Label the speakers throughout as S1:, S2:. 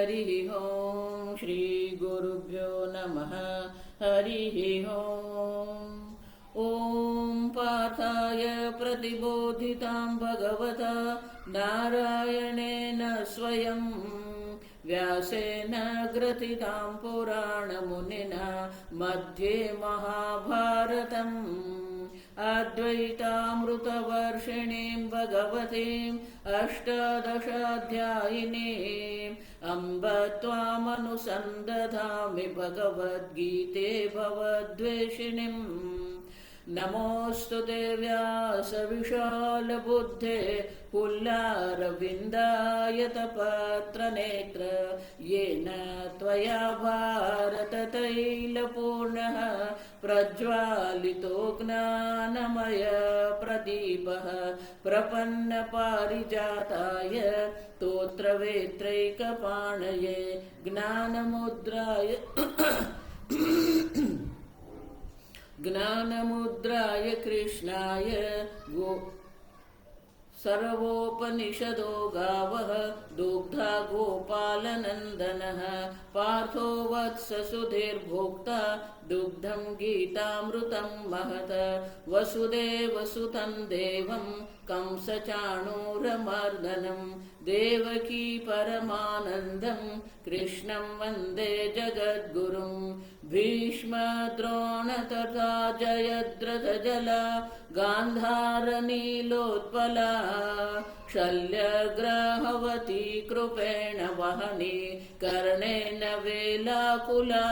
S1: हरि ओम। श्री गुरुभ्यो नमः। हरि ओम। ओम पार्थाय प्रतिबोधितां भगवता नारायणेन स्वयं व्यासेन ग्रथितां पुराणमुनिना मध्ये महाभारतम् अद्वैतामृतवर्षिणीं भगवतीम् अष्टादशाध्यायिनीम् अम्ब त्वामनुसन्दधामि भगवद्गीते भवद्वेषिणीम्। नमोऽस्तु ते व्यासविशालबुद्धे पुल्लारविन्दायतपत्रनेत्र येन त्वया भारततैलपूर्णः प्रज्वालितो ज्ञानमय प्रदीपः प्रपन्नपारिजाताय स्तोत्रवेत्रैकपाणये ज्ञानमुद्राय कृष्णाय सर्वोपनिषदो गावः दुग्धा गोपालनन्दनः पार्थो वत्स सुधीर्भोक्ता दुग्धं गीतामृतं महत वसुदेवसुतं देवं कंसचाणूरमर्दनं देवकी परमानन्दं कृष्णं वन्दे जगद्गुरुं भीष्मद्रोण तथा जयद्रथजला गान्धारनीलोत्पला शल्यग्राहवती कृपेण वहनी कर्णेन वेलाकुला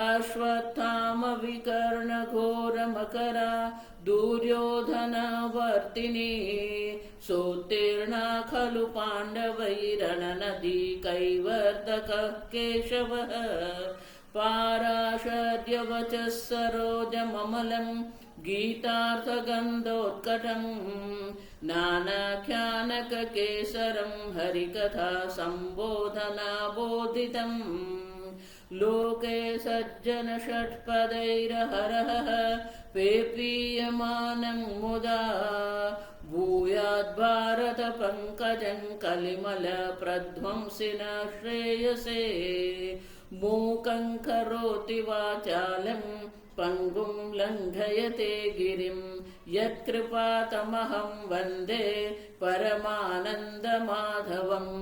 S1: अश्वत्थामविकर्णघोरमकरा दुर्योधनवर्तिनी सोत्तीर्णा खलु पाण्डवैरणनदी कैवर्तकः केशवः पाराशर्यवचः सरोजममलं गीतार्थगन्धोत्कटं नानाख्यानककेसरं हरिकथा सम्बोधनाबोधितम् लोके सज्जन षट्पदैरहरः पेपीयमानं मुदा भूयाद्भारत पंकजं कलिमल प्रध्वंसिन श्रेयसे मूकं करोति वाचालं पंगुं लङ्घयते गिरिं यत्कृपातमहं वन्दे परमानन्दमाधवम्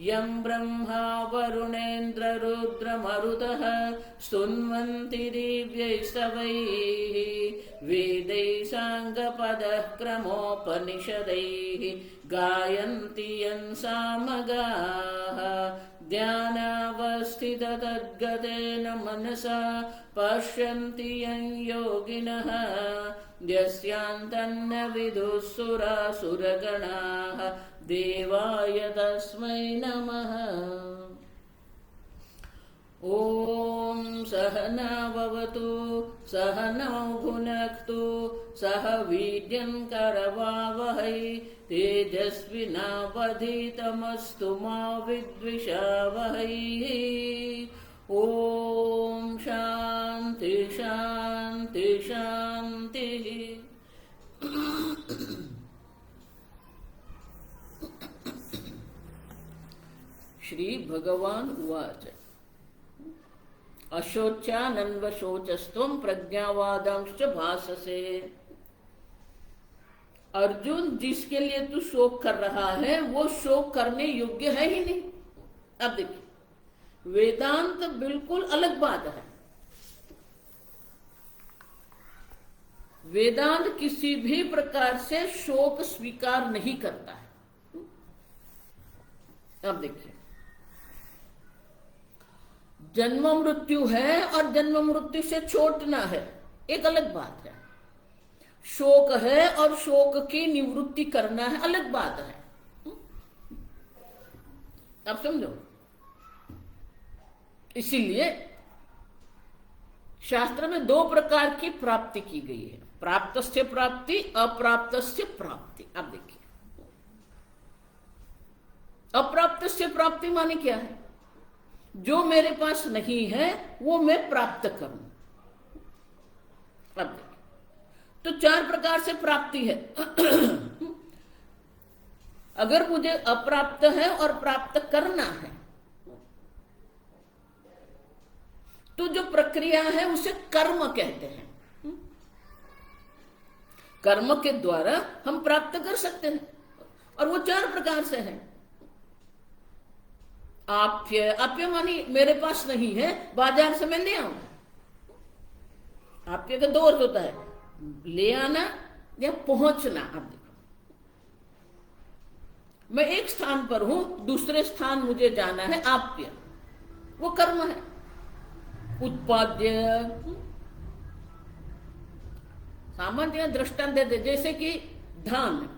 S1: यं ब्रह्मा वरुणेन्द्ररुद्रमरुतः स्तुन्वन्ति दिव्यैस्तवैः वेदैः साङ्गपदः क्रमोपनिषदैः गायन्ति यं सामगाः ध्यानावस्थिततद्गतेन मनसा पश्यन्ति यं योगिनः यस्यान्तन्न विदुः सुरासुरगणाः देवाय तस्मै नमः। ॐ सहना भवतु सहनौ भुनक्तु सह वीर्यं करवावहै तेजस्विनावधीतमस्तु मा विद्विषावहै। ॐ शान्ति शान्ति शान्तिः। श्री भगवान उवाच अशोच्यानन्वशोचस्त्वं प्रज्ञावादांश्च भाससे। अर्जुन, जिसके लिए तू शोक कर रहा है वो शोक करने योग्य है ही नहीं। अब देखिए, वेदांत बिल्कुल अलग बात है। वेदांत किसी भी प्रकार से शोक स्वीकार नहीं करता है। अब देखिए, जन्म मृत्यु है और जन्म मृत्यु से छूटना है, एक अलग बात है। शोक है और शोक की निवृत्ति करना है, अलग बात है। अब समझो, इसीलिए शास्त्र में दो प्रकार की प्राप्ति की गई है, प्राप्तस्य प्राप्ति, अप्राप्तस्य प्राप्ति। अब देखिए, अप्राप्तस्य प्राप्ति माने क्या है? जो मेरे पास नहीं है वो मैं प्राप्त करूं। अब देखिए, तो चार प्रकार से प्राप्ति है। अगर मुझे अप्राप्त है और प्राप्त करना है तो जो प्रक्रिया है उसे कर्म कहते हैं। कर्म के द्वारा हम प्राप्त कर सकते हैं, और वो 4 प्रकार से है। आप्य, आप्य मानी मेरे पास नहीं है, बाजार से मैं ले आऊं। आप्य का 2 अर्थ होता है, ले आना या पहुंचना। आप देखो, मैं एक स्थान पर हूं, दूसरे स्थान मुझे जाना है, आप्य, वो कर्म है। उत्पाद्य, सामान्य दृष्टांत देते, जैसे कि धान,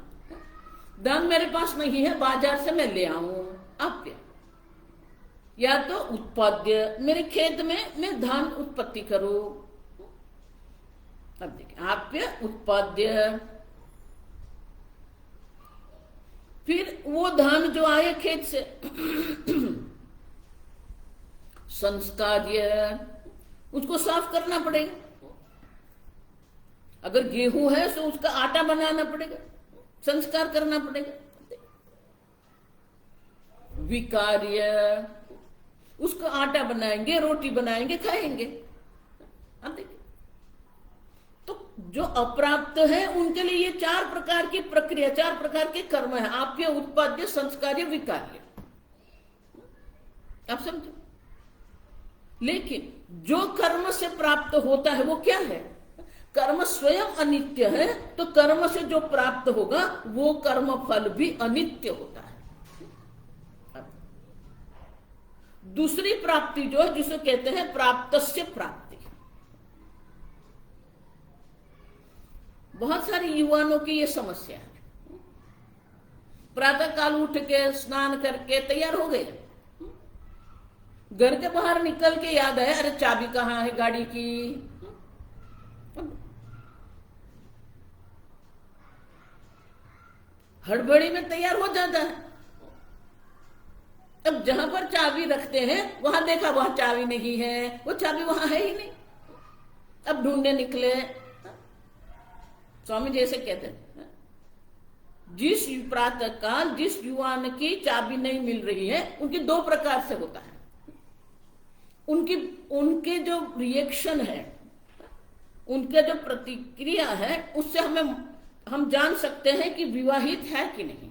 S1: धान मेरे पास नहीं है, बाजार से मैं ले आऊं, आप्य। या तो उत्पाद्य, मेरे खेत में मैं धान उत्पत्ति करूं। अब देखिए, आप्य, उत्पाद्य। फिर वो धान जो आए खेत से, संस्कार्य, उसको साफ करना पड़ेगा। अगर गेहूं है तो उसका आटा बनाना पड़ेगा, संस्कार करना पड़ेगा। विकार्य, उसका आटा बनाएंगे, रोटी बनाएंगे, खाएंगे। अब देखिए, तो जो अप्राप्त है उनके लिए ये 4 प्रकार की प्रक्रिया, 4 प्रकार के कर्म है, आप्य, उत्पाद्य, संस्कार्य, विकार्य। आप समझो। लेकिन जो कर्म से प्राप्त होता है वो क्या है? कर्म स्वयं अनित्य है, तो कर्म से जो प्राप्त होगा वो कर्म फल भी अनित्य होता है। दूसरी प्राप्ति जो है, जिसे कहते हैं प्राप्तस्य प्राप्ति। बहुत सारे युवाओं की ये समस्या है। प्रातः काल उठ के स्नान करके तैयार हो गए, घर के बाहर निकल के याद आया, अरे चाबी कहाँ है गाड़ी की। हड़बड़ी में तैयार हो जाता है। अब जहां पर चाबी रखते हैं वहां देखा वहां चाबी नहीं है, वो चाबी वहां है ही नहीं। अब ढूंढने निकले। स्वामी जैसे कहते हैं, जिस प्रातः काल जिस युवान की चाबी नहीं मिल रही है, उनकी 2 प्रकार से होता है। उनके जो रिएक्शन है, उनके जो प्रतिक्रिया है, उससे हम जान सकते हैं कि विवाहित है कि नहीं।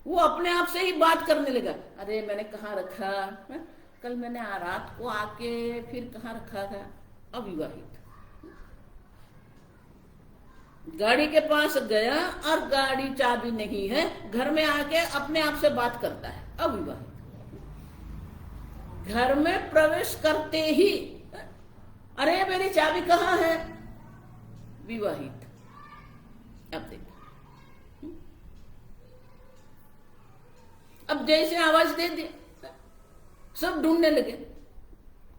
S1: वो अपने आप से ही बात करने लगा, अरे मैंने कहाँ रखा, कल मैंने रात को आके फिर कहाँ रखा था। अविवाहित। गाड़ी के पास गया और गाड़ी चाबी नहीं है, घर में आके अपने आप से बात करता है। अविवाहित। घर में प्रवेश करते ही, अरे मेरी चाबी कहाँ है। विवाहित। अब देखिए, अब जैसे आवाज दे दी, सब ढूंढने लगे।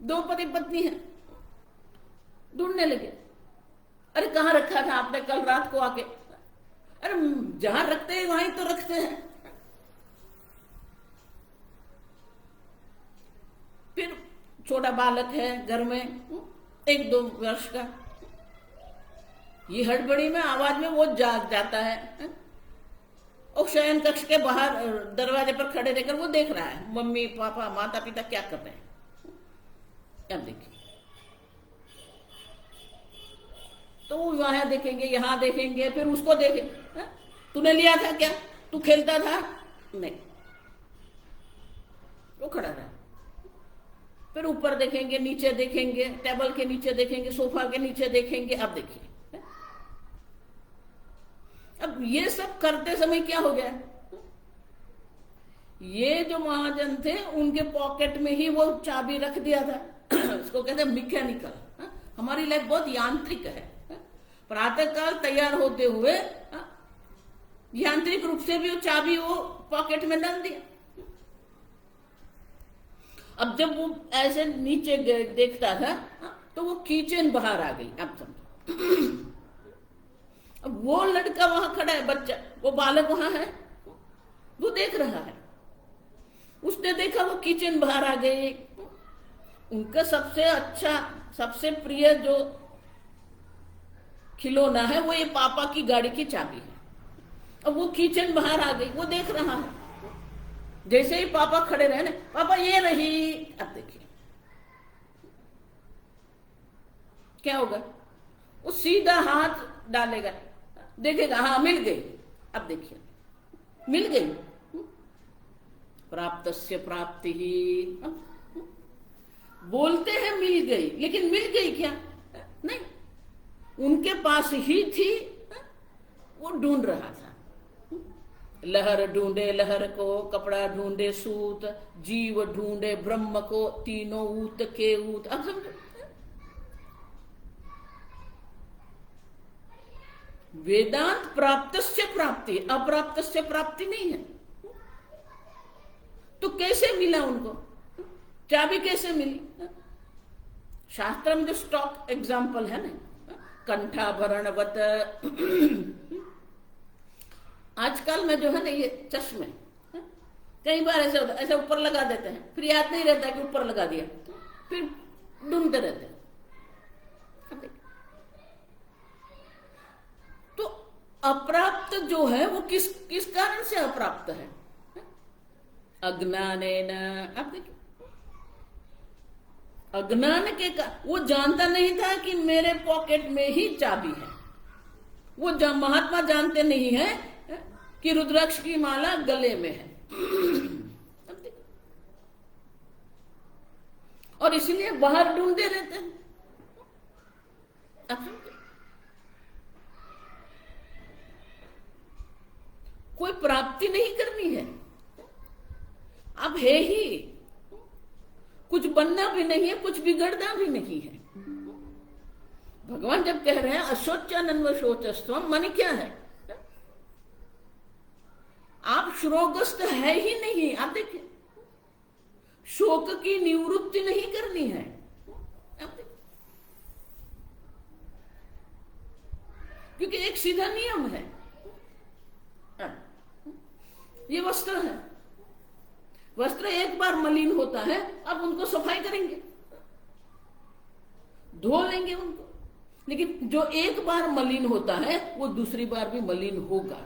S1: 2 पति पत्नी हैं, ढूंढने लगे, अरे कहाँ रखा था आपने कल रात को आके। अरे जहां रखते हैं वहीं तो रखते हैं। फिर छोटा बालक है घर में, 1-2 वर्ष का, ये हड़बड़ी में आवाज में वो जाग जाता है और शयन कक्ष के बाहर दरवाजे पर खड़े रहकर वो देख रहा है, मम्मी पापा माता पिता क्या कर रहे हैं। अब देखिए, तो वो वहां देखेंगे, यहां देखेंगे, फिर उसको देखेंगे, तूने लिया था क्या, तू खेलता था नहीं, वो खड़ा रहा। फिर ऊपर देखेंगे, नीचे देखेंगे, टेबल के नीचे देखेंगे, सोफा के नीचे देखेंगे। अब देखिए, अब ये सब करते समय क्या हो गया, ये जो महाजन थे उनके पॉकेट में ही वो चाबी रख दिया था। इसको कहते हैं मैकेनिकल। हमारी लाइफ बहुत यांत्रिक है। प्रातः काल तैयार होते हुए यांत्रिक रूप से भी वो चाबी वो पॉकेट में डाल दिया। अब जब वो ऐसे नीचे देखता था तो वो कीचेन बाहर आ गई। अब समझो, अब वो लड़का वहां खड़ा है, बच्चा, वो बालक वहां है, वो देख रहा है। उसने देखा वो किचन बाहर आ गई। उनका सबसे अच्छा, सबसे प्रिय जो खिलौना है वो ये पापा की गाड़ी की चाबी है। अब वो किचन बाहर आ गई, वो देख रहा है। जैसे ही पापा खड़े रहे ना, पापा ये रही, अब देखिए क्या होगा, वो सीधा हाथ डालेगा, देखेगा हाँ मिल गई, अब देखिए मिल गई, प्राप्तस्य प्राप्ति ही। बोलते हैं मिल गई, लेकिन मिल गई क्या, नहीं, उनके पास ही थी, वो ढूंढ रहा था। लहर ढूंढे लहर को, कपड़ा ढूंढे सूत, जीव ढूंढे ब्रह्म को, तीनों ऊत के ऊत। अब समझो, वेदांत प्राप्तस्य प्राप्ति, अप्राप्तस्य प्राप्ति नहीं है। तो कैसे मिला उनको, चाबी कैसे मिली? शास्त्र में जो स्टॉक एग्जाम्पल है ना, कंठाभरणवत। आजकल में जो है ना ये चश्मे, कई बार ऐसे होता है, ऐसे ऊपर लगा देते हैं, फिर याद नहीं रहता कि ऊपर लगा दिया, फिर ढूंढते रहते हैं। तो अप्राप्त जो है वो किस किस कारण से अप्राप्त है? अज्ञानेन। आप देखिए, अज्ञान के वो जानता नहीं था कि मेरे पॉकेट में ही चाबी है। वो महात्मा जानते नहीं है कि रुद्राक्ष की माला गले में है। और इसलिए बाहर ढूंढते रहते हैं। कोई प्राप्ति नहीं करनी है, अब है ही, कुछ बनना भी नहीं है, कुछ बिगड़ना भी नहीं है। भगवान जब कह रहे हैं अशोचानन्व शोचस्त्वम, माने क्या है? आप शोकग्रस्त है ही नहीं। आप देखिए, शोक की निवृत्ति नहीं करनी है। क्योंकि एक सीधा नियम है, ये वस्त्र है, वस्त्र एक बार मलिन होता है, अब उनको सफाई करेंगे, धो लेंगे उनको, लेकिन जो एक बार मलिन होता है वो दूसरी बार भी मलिन होगा।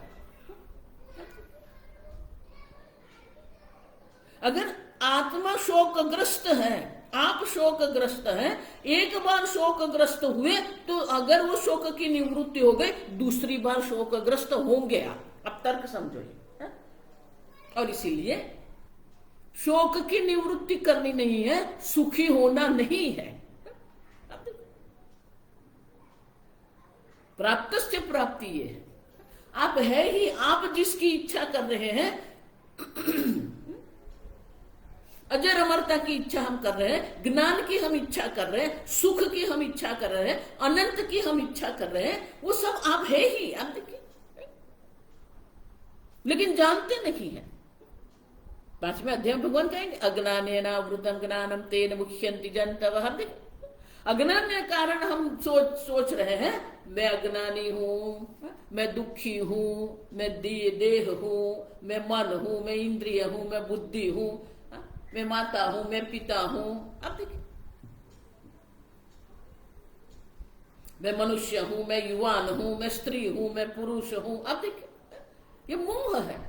S1: अगर आत्मा शोकग्रस्त है, आप शोकग्रस्त हैं, एक बार शोकग्रस्त हुए तो अगर वो शोक की निवृत्ति हो गई, दूसरी बार शोकग्रस्त होंगे आप। अब तर्क समझो ये। और इसीलिए शोक की निवृत्ति करनी नहीं है, सुखी होना नहीं है। प्राप्त से प्राप्ति ये है, आप है ही, आप जिसकी इच्छा कर रहे हैं, अजर अमरता की इच्छा हम कर रहे हैं, ज्ञान की हम इच्छा कर रहे हैं, सुख की हम इच्छा कर रहे हैं, अनंत की हम इच्छा कर रहे हैं, वो सब आप है ही। आप देखिए, लेकिन जानते नहीं है। 5वें अध्याय में भगवान कहेंगे अज्ञानेनावृतम ज्ञानम तेन मुह्यन्ति जन्तवः। अज्ञान के कारण हम सोच रहे हैं मैं अज्ञानी हूं, मैं दुखी हूं, मैं देह हूं, मैं मन हूं, मैं इंद्रिय हूं, मैं बुद्धि हूं, मैं माता हूं, मैं पिता हूं। अब देखिए, मैं मनुष्य हूं, मैं युवान हूं, मैं स्त्री हूं, मैं पुरुष हूं। अब देखिए, ये मोह है।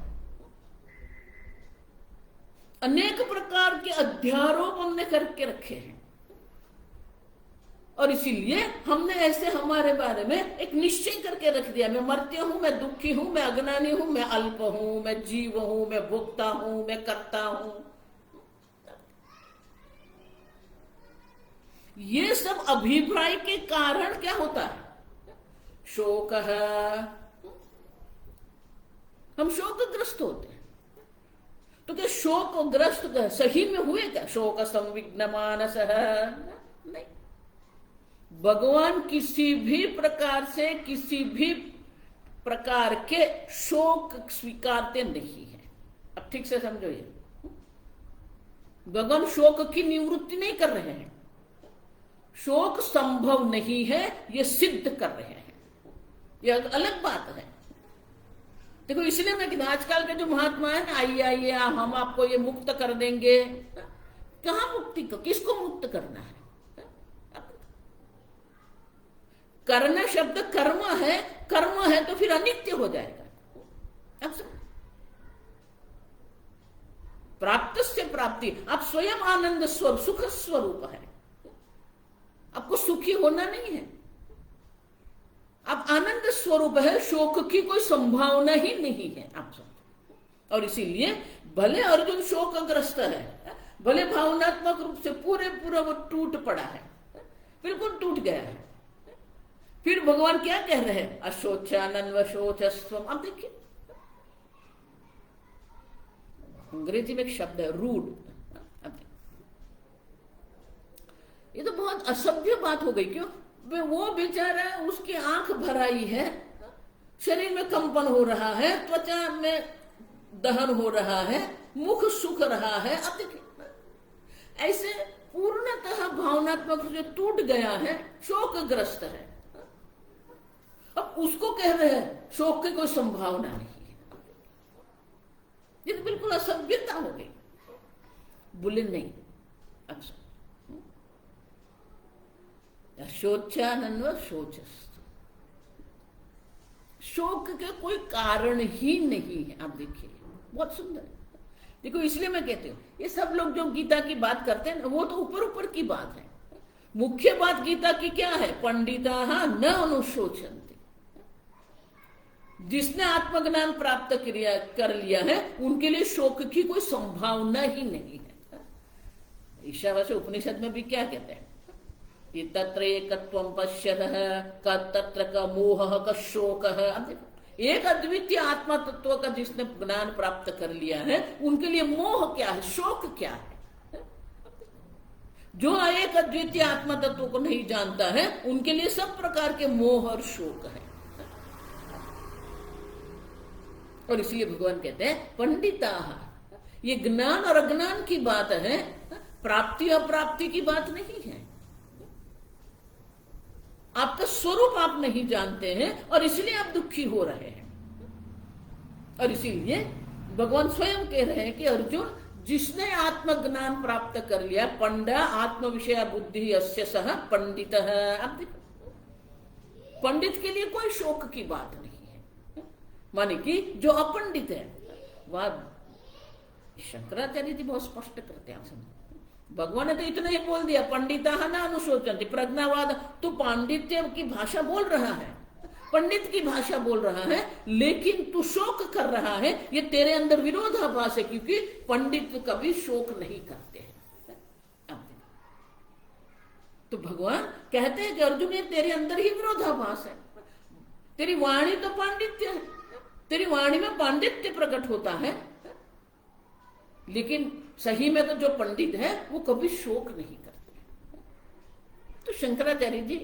S1: अनेक प्रकार के अध्यारोप हमने करके रखे हैं, और इसीलिए हमने ऐसे हमारे बारे में एक निश्चय करके रख दिया, मैं मर्त्य हूं, मैं दुखी हूं, मैं अज्ञानी हूं, मैं अल्प हूं, मैं जीव हूं, मैं भोक्ता हूं, मैं कर्ता हूं। ये सब अभिप्राय के कारण क्या होता है? शोक है, हम शोकग्रस्त होते हैं। तो क्या शोकग्रस्त सही में हुए क्या? शोक संविघ्न मानस है नहीं। भगवान किसी भी प्रकार से किसी भी प्रकार के शोक स्वीकारते नहीं है। अब ठीक से समझो, ये भगवान शोक की निवृत्ति नहीं कर रहे हैं, शोक संभव नहीं है ये सिद्ध कर रहे हैं। ये अलग बात है। देखो, इसलिए मैं कहता, आजकल के जो महात्मा है, आइए आइए हम आपको ये मुक्त कर देंगे। कहां मुक्ति को, किसको मुक्त करना है? करना शब्द कर्म है, कर्म है तो फिर अनित्य हो जाएगा। अब प्राप्ति। आप स्वयं आनंद स्वरूप, सुख स्वरूप है, आपको सुखी होना नहीं है, आप आनंद स्वरूप है, शोक की कोई संभावना ही नहीं है आप सब। और इसीलिए भले अर्जुन शोकग्रस्त है, भले भावनात्मक रूप से पूरा वो टूट पड़ा है, बिल्कुल टूट गया है, फिर भगवान क्या कह रहे हैं, अशोचानन्वशोचस्त्वम। अब देखिए अंग्रेजी में एक शब्द है रूड, ये तो बहुत असभ्य बात हो गई। क्यों? वो बेचारा, उसकी आंख भर आई है, शरीर में कंपन हो रहा है, त्वचा में दहन हो रहा है, मुख सूख रहा है। अब देखिए ऐसे पूर्णतः भावनात्मक जो टूट गया है, शोकग्रस्त है, अब उसको कह रहे हैं शोक की कोई संभावना नहीं है। ये तो बिल्कुल असभ्यता हो गई। बोले नहीं, अच्छा शोचानन्व शोचस्तु, शोक के कोई कारण ही नहीं है। आप देखिए बहुत सुंदर है। देखो इसलिए मैं कहती हूँ ये सब लोग जो गीता की बात करते हैं वो तो ऊपर ऊपर की बात है। मुख्य बात गीता की क्या है, पंडिता न अनुशोचन्ति, जिसने आत्मज्ञान प्राप्त कर लिया है उनके लिए शोक की कोई संभावना ही नहीं है। ईशावास्य उपनिषद में भी क्या कहते हैं, ये तत्र एकत्वं पश्यतः तत्र का मोह का शोक है। एक अद्वितीय आत्मा तत्व का जिसने ज्ञान प्राप्त कर लिया है उनके लिए मोह क्या है, शोक क्या है। जो एक अद्वितीय आत्मा तत्व को नहीं जानता है उनके लिए सब प्रकार के मोह और शोक है। और इसलिए भगवान कहते हैं पंडिता, ये ज्ञान और अज्ञान की बात है, प्राप्ति अप्राप्ति की बात नहीं है। आपका स्वरूप आप नहीं जानते हैं और इसलिए आप दुखी हो रहे हैं। और इसीलिए भगवान स्वयं कह रहे हैं कि अर्जुन, जिसने आत्मज्ञान प्राप्त कर लिया, पंडा आत्म विषय बुद्धि अस्य सह पंडित है। आप देखो पंडित के लिए कोई शोक की बात नहीं है, माने कि जो अपंडित है। वह शंकराचार्य जी बहुत स्पष्ट करते हैं। भगवान ने तो इतना ही बोल दिया, पंडिता न अनुशोचन्ति, प्रज्ञावाद। तो पांडित्य की भाषा बोल रहा है, पंडित की भाषा बोल रहा है, लेकिन तू शोक कर रहा है, ये तेरे अंदर विरोधाभास है, क्योंकि पंडित कभी शोक नहीं करते हैं। तो भगवान कहते हैं कि अर्जुन ये तेरे अंदर ही विरोधाभास है। तेरी वाणी तो पांडित्य है, तेरी वाणी में पांडित्य प्रकट होता है, लेकिन सही में तो जो पंडित है वो कभी शोक नहीं करते। तो शंकराचार्य जी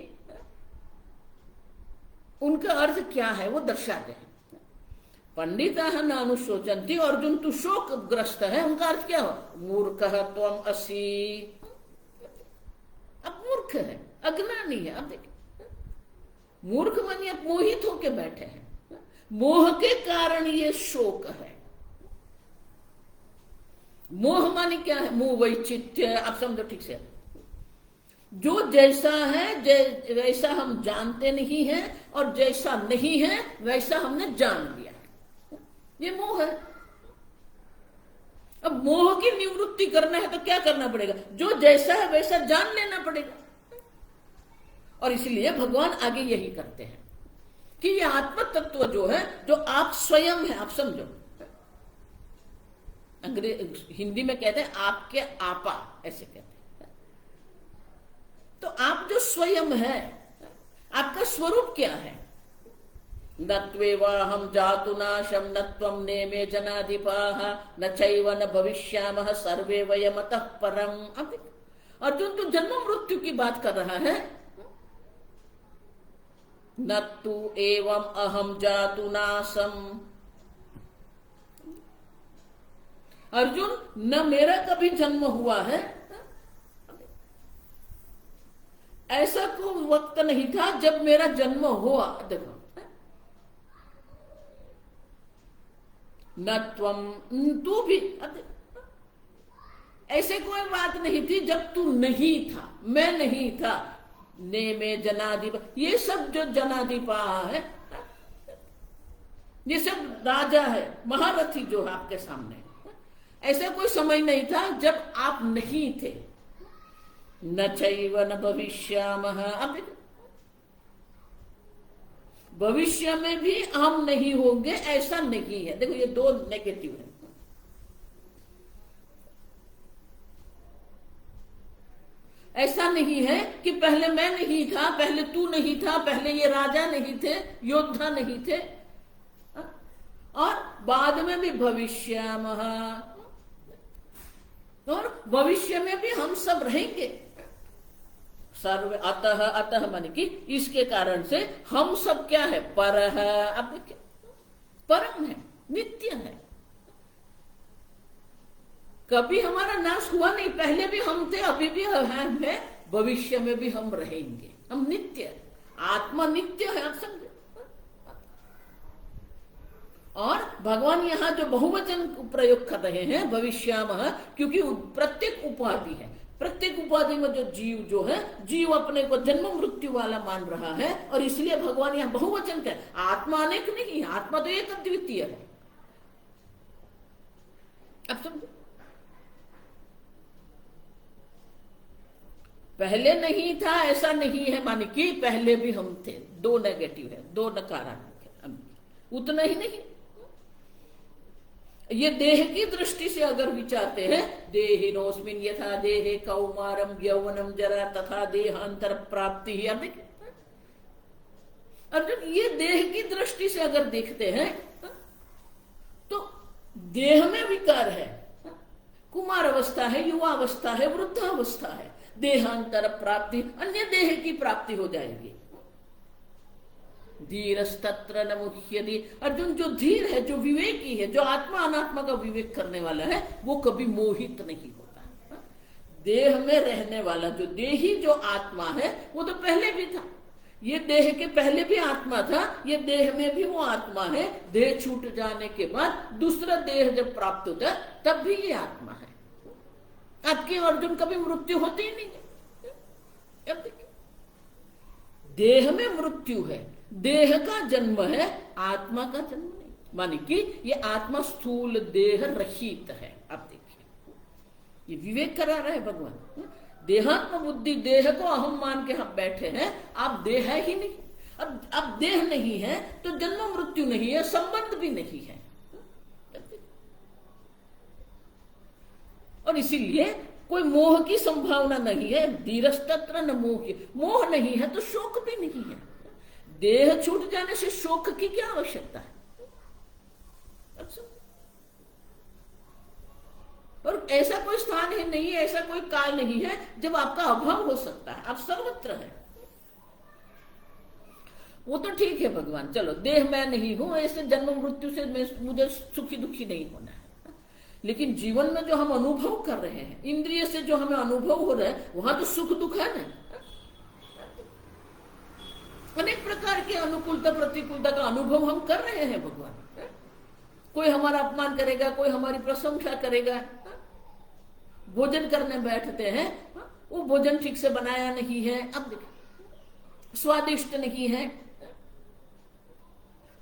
S1: उनका अर्थ क्या है वो दर्शाते हैं। पंडिता न अनुशोचन्ति, अर्जुन तू शोकग्रस्त है, उनका अर्थ क्या हो, मूर्खः त्वम् असि। अब मूर्ख है, अज्ञानी है। अब देखिए मूर्ख मानिए मोहित होके बैठे हैं, मोह के कारण ये शोक है। मोह माने क्या है, मोह वैचित्य। आप समझो ठीक से, जो जैसा है वैसा हम जानते नहीं हैं और जैसा नहीं है वैसा हमने जान लिया है, ये मोह है। अब मोह की निवृत्ति करना है तो क्या करना पड़ेगा, जो जैसा है वैसा जान लेना पड़ेगा। और इसलिए भगवान आगे यही करते हैं कि ये आत्म तत्व जो है, जो आप स्वयं है, आप समझो हिंदी में कहते हैं आपके आपा, ऐसे कहते हैं। तो आप जो स्वयं है, आपका स्वरूप क्या है, न त्वेवाहं जातुनाशं न त्वं नेमे जनाधिपाः न चैव न भविष्यामः सर्वे वयमतः परम्। अर्जुन तो जन्म मृत्यु की बात कर रहा है। न तु एवं अहम जातुनाशम, अर्जुन न मेरा कभी जन्म हुआ है, ऐसा कोई वक्त नहीं था जब मेरा जन्म हुआ। देखो न त्वम, तू भी, ऐसे कोई बात नहीं थी जब तू नहीं था, मैं नहीं था। ने में जनाधिप, ये सब जो जनाधिपा है, ये सब राजा है, महारथी जो है आपके सामने, ऐसा कोई समय नहीं था जब आप नहीं थे। न चैव न भविष्यामः। अब देखो, भविष्य में भी हम नहीं होंगे ऐसा नहीं है। देखो ये दो नेगेटिव है। ऐसा नहीं है कि पहले मैं नहीं था, पहले तू नहीं था, पहले ये राजा नहीं थे, योद्धा नहीं थे, और बाद में भी भविष्यामः, और भविष्य में भी हम सब रहेंगे। सर्व अतः, अतः माने कि इसके कारण से हम सब क्या है, परः। अब देखिए, परम है, नित्य है। कभी हमारा नाश हुआ नहीं, पहले भी हम थे, अभी भी हम हैं, भविष्य में भी हम रहेंगे। हम नित्य है, आत्मा नित्य है। आप समझे? और भगवान यहां जो बहुवचन प्रयोग कर रहे हैं भविष्यामः, क्योंकि प्रत्येक उपाधि है, प्रत्येक उपाधि में जो जीव जो है, जीव अपने को जन्म मृत्यु वाला मान रहा है, और इसलिए भगवान यहां बहुवचन का, आत्मा अनेक नहीं है, आत्मा तो एक अद्वितीय है। अब समझो, पहले नहीं था ऐसा नहीं है, माने कि पहले भी हम थे। दो नेगेटिव है, दो नकारात्मक है। उतना ही नहीं, ये देह की दृष्टि से अगर विचारते हैं, देहिनोस्मिन यथा देहे कौमारम यौवनम जरा तथा देहांतर प्राप्ति ही। अब देखिए अर्जुन, ये देह की दृष्टि से अगर देखते हैं तो देह में विकार है, कुमार अवस्था है, युवा अवस्था है, वृद्धावस्था है, देहांतर प्राप्ति, अन्य देह की प्राप्ति हो जाएगी। धीरस्तत्र न मुह्यति। अर्जुन, जो धीर है, जो विवेकी है, जो आत्मा अनात्मा का विवेक करने वाला है, वो कभी मोहित नहीं होता। देह में रहने वाला जो देही जो आत्मा है, वो तो पहले भी था। ये देह के पहले भी आत्मा था, ये देह में भी वो आत्मा है। देह छूट जाने के बाद दूसरा देह जब प्राप्त होता है, तब भी ये आत्मा है। आपके अर्जुन कभी मृत्यु होती ही नहीं है। अब देखिए, देह में मृत्यु है, देह का जन्म है, आत्मा का जन्म नहीं। माने कि ये आत्मा स्थूल देह रहित है। अब देखिए, ये विवेक करा रहे भगवान। देहात्म बुद्धि, देह को अहम मान के हम बैठे हैं, आप देह ही नहीं। अब देह नहीं है तो जन्म मृत्यु नहीं है, संबंध भी नहीं है। और इसीलिए कोई मोह की संभावना नहीं है। धीरस्तत्र न मोह, मोह नहीं है तो शोक भी नहीं है। देह छूट जाने से शोक की क्या आवश्यकता है? अच्छा, और ऐसा कोई स्थान है नहीं, ऐसा कोई काल नहीं है जब आपका अभाव हो सकता है। आप सर्वत्र है। वो तो ठीक है भगवान, चलो देह मैं नहीं हूं, ऐसे जन्म मृत्यु से मुझे सुखी दुखी नहीं होना है। लेकिन जीवन में जो हम अनुभव कर रहे हैं, इंद्रिय से जो हमें अनुभव हो रहा है, वहां तो सुख दुख है ना। अनेक प्रकार के अनुकूलता प्रतिकूलता का अनुभव हम कर रहे हैं भगवान। कोई हमारा अपमान करेगा, कोई हमारी प्रशंसा करेगा। भोजन करने बैठते हैं, वो भोजन ठीक से बनाया नहीं है, अब देखिए स्वादिष्ट नहीं है।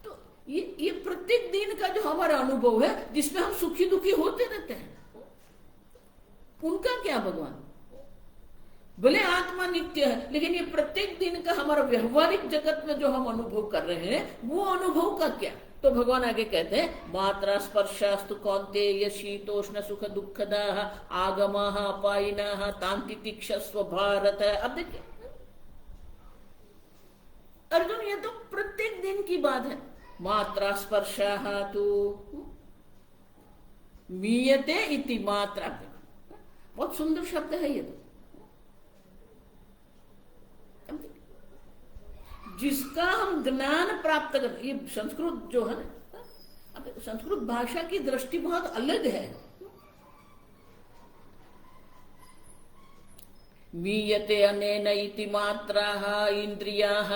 S1: तो ये प्रत्येक दिन का जो हमारा अनुभव है, जिसमें हम सुखी दुखी होते रहते हैं, उनका क्या भगवान? भले आत्मा नित्य है, लेकिन ये प्रत्येक दिन का हमारा व्यवहारिक जगत में जो हम अनुभव कर रहे हैं, वो अनुभव का क्या? तो भगवान आगे कहते हैं, मात्रा स्पर्शास्तु कौन्तेय शीतोष्ण सुख दुखदा आगमाः अपायिनः तान्ति तिक्षस्व भारत। अब देखिए अर्जुन, ये तो प्रत्येक दिन की बात है। मात्रा स्पर्शाः तु मीयते इति मात्रा, बहुत सुंदर शब्द है ये तो। जिसका हम ज्ञान प्राप्त कर, ये संस्कृत जो है ना, अब संस्कृत भाषा की दृष्टि बहुत अलग है। मीयते अनेन इति मात्राः इंद्रियाः।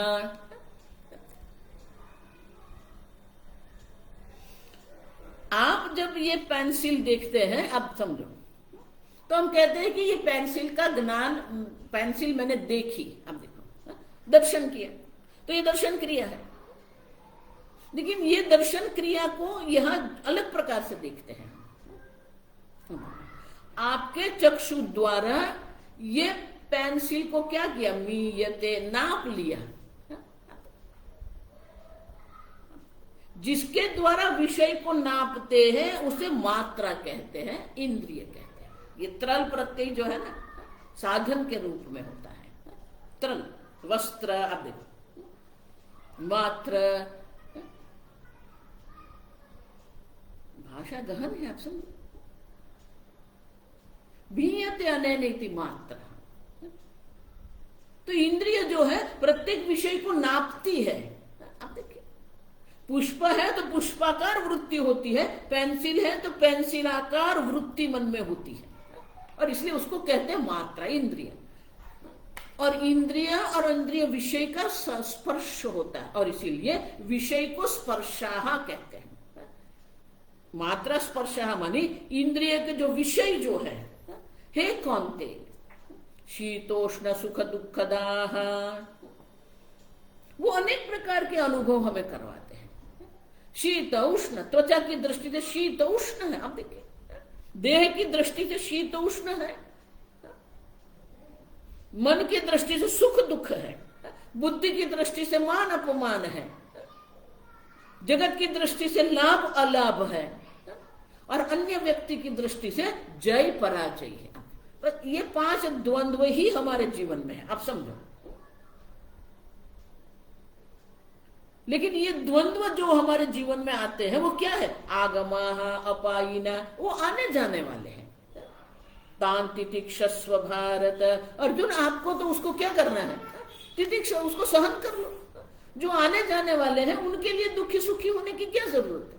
S1: आप जब ये पेंसिल देखते हैं, अब समझो, तो हम कहते हैं कि ये पेंसिल का ज्ञान, पेंसिल मैंने देखी, अब देखो दर्शन किया, तो ये दर्शन क्रिया है। लेकिन ये दर्शन क्रिया को यहां अलग प्रकार से देखते हैं। आपके चक्षु द्वारा ये पेंसिल को क्या किया, मीयते, नाप लिया। जिसके द्वारा विषय को नापते हैं उसे मात्रा कहते हैं, इंद्रिय कहते हैं। ये त्रल प्रत्यय जो है ना, साधन के रूप में होता है। त्रल, वस्त्र, अब देखो, मात्र, भाषा गहन है, आप समझो। भीयते अनैनेति मात्र, तो इंद्रिय जो है प्रत्येक विषय को नापती है। आप देखिए, पुष्प है तो पुष्पाकार वृत्ति होती है, पेंसिल है तो पेंसिलाकार वृत्ति मन में होती है, और इसलिए उसको कहते हैं मात्रा, इंद्रिय। और इंद्रिय और इंद्रिय विषय का स्पर्श होता है, और इसीलिए विषय को स्पर्शाहा कहते हैं। मात्रा स्पर्शाहा मानी इंद्रिय के जो विषय जो है, हे कौन थे, शीतोष्ण सुख दुखदाह, वो अनेक प्रकार के अनुभव हमें करवाते हैं। शीत उष्ण, त्वचा की दृष्टि से शीत उष्ण है, आप देखिए, देह की दृष्टि से शीत उष्ण है, मन की दृष्टि से सुख दुख है, बुद्धि की दृष्टि से मान अपमान है, जगत की दृष्टि से लाभ अलाभ है, और अन्य व्यक्ति की दृष्टि से जय पराजय है। बस ये 5 द्वंद्व ही हमारे जीवन में है, आप समझो। लेकिन ये द्वंद्व जो हमारे जीवन में आते हैं वो क्या है, आगमाः अपायिना, वो आने जाने वाले हैं। तान तितिक्षस्व भारत, अर्जुन आपको तो उसको क्या करना है, तितिक्षा, उसको सहन कर लो। जो आने जाने वाले हैं उनके लिए दुखी सुखी होने की क्या जरूरत है।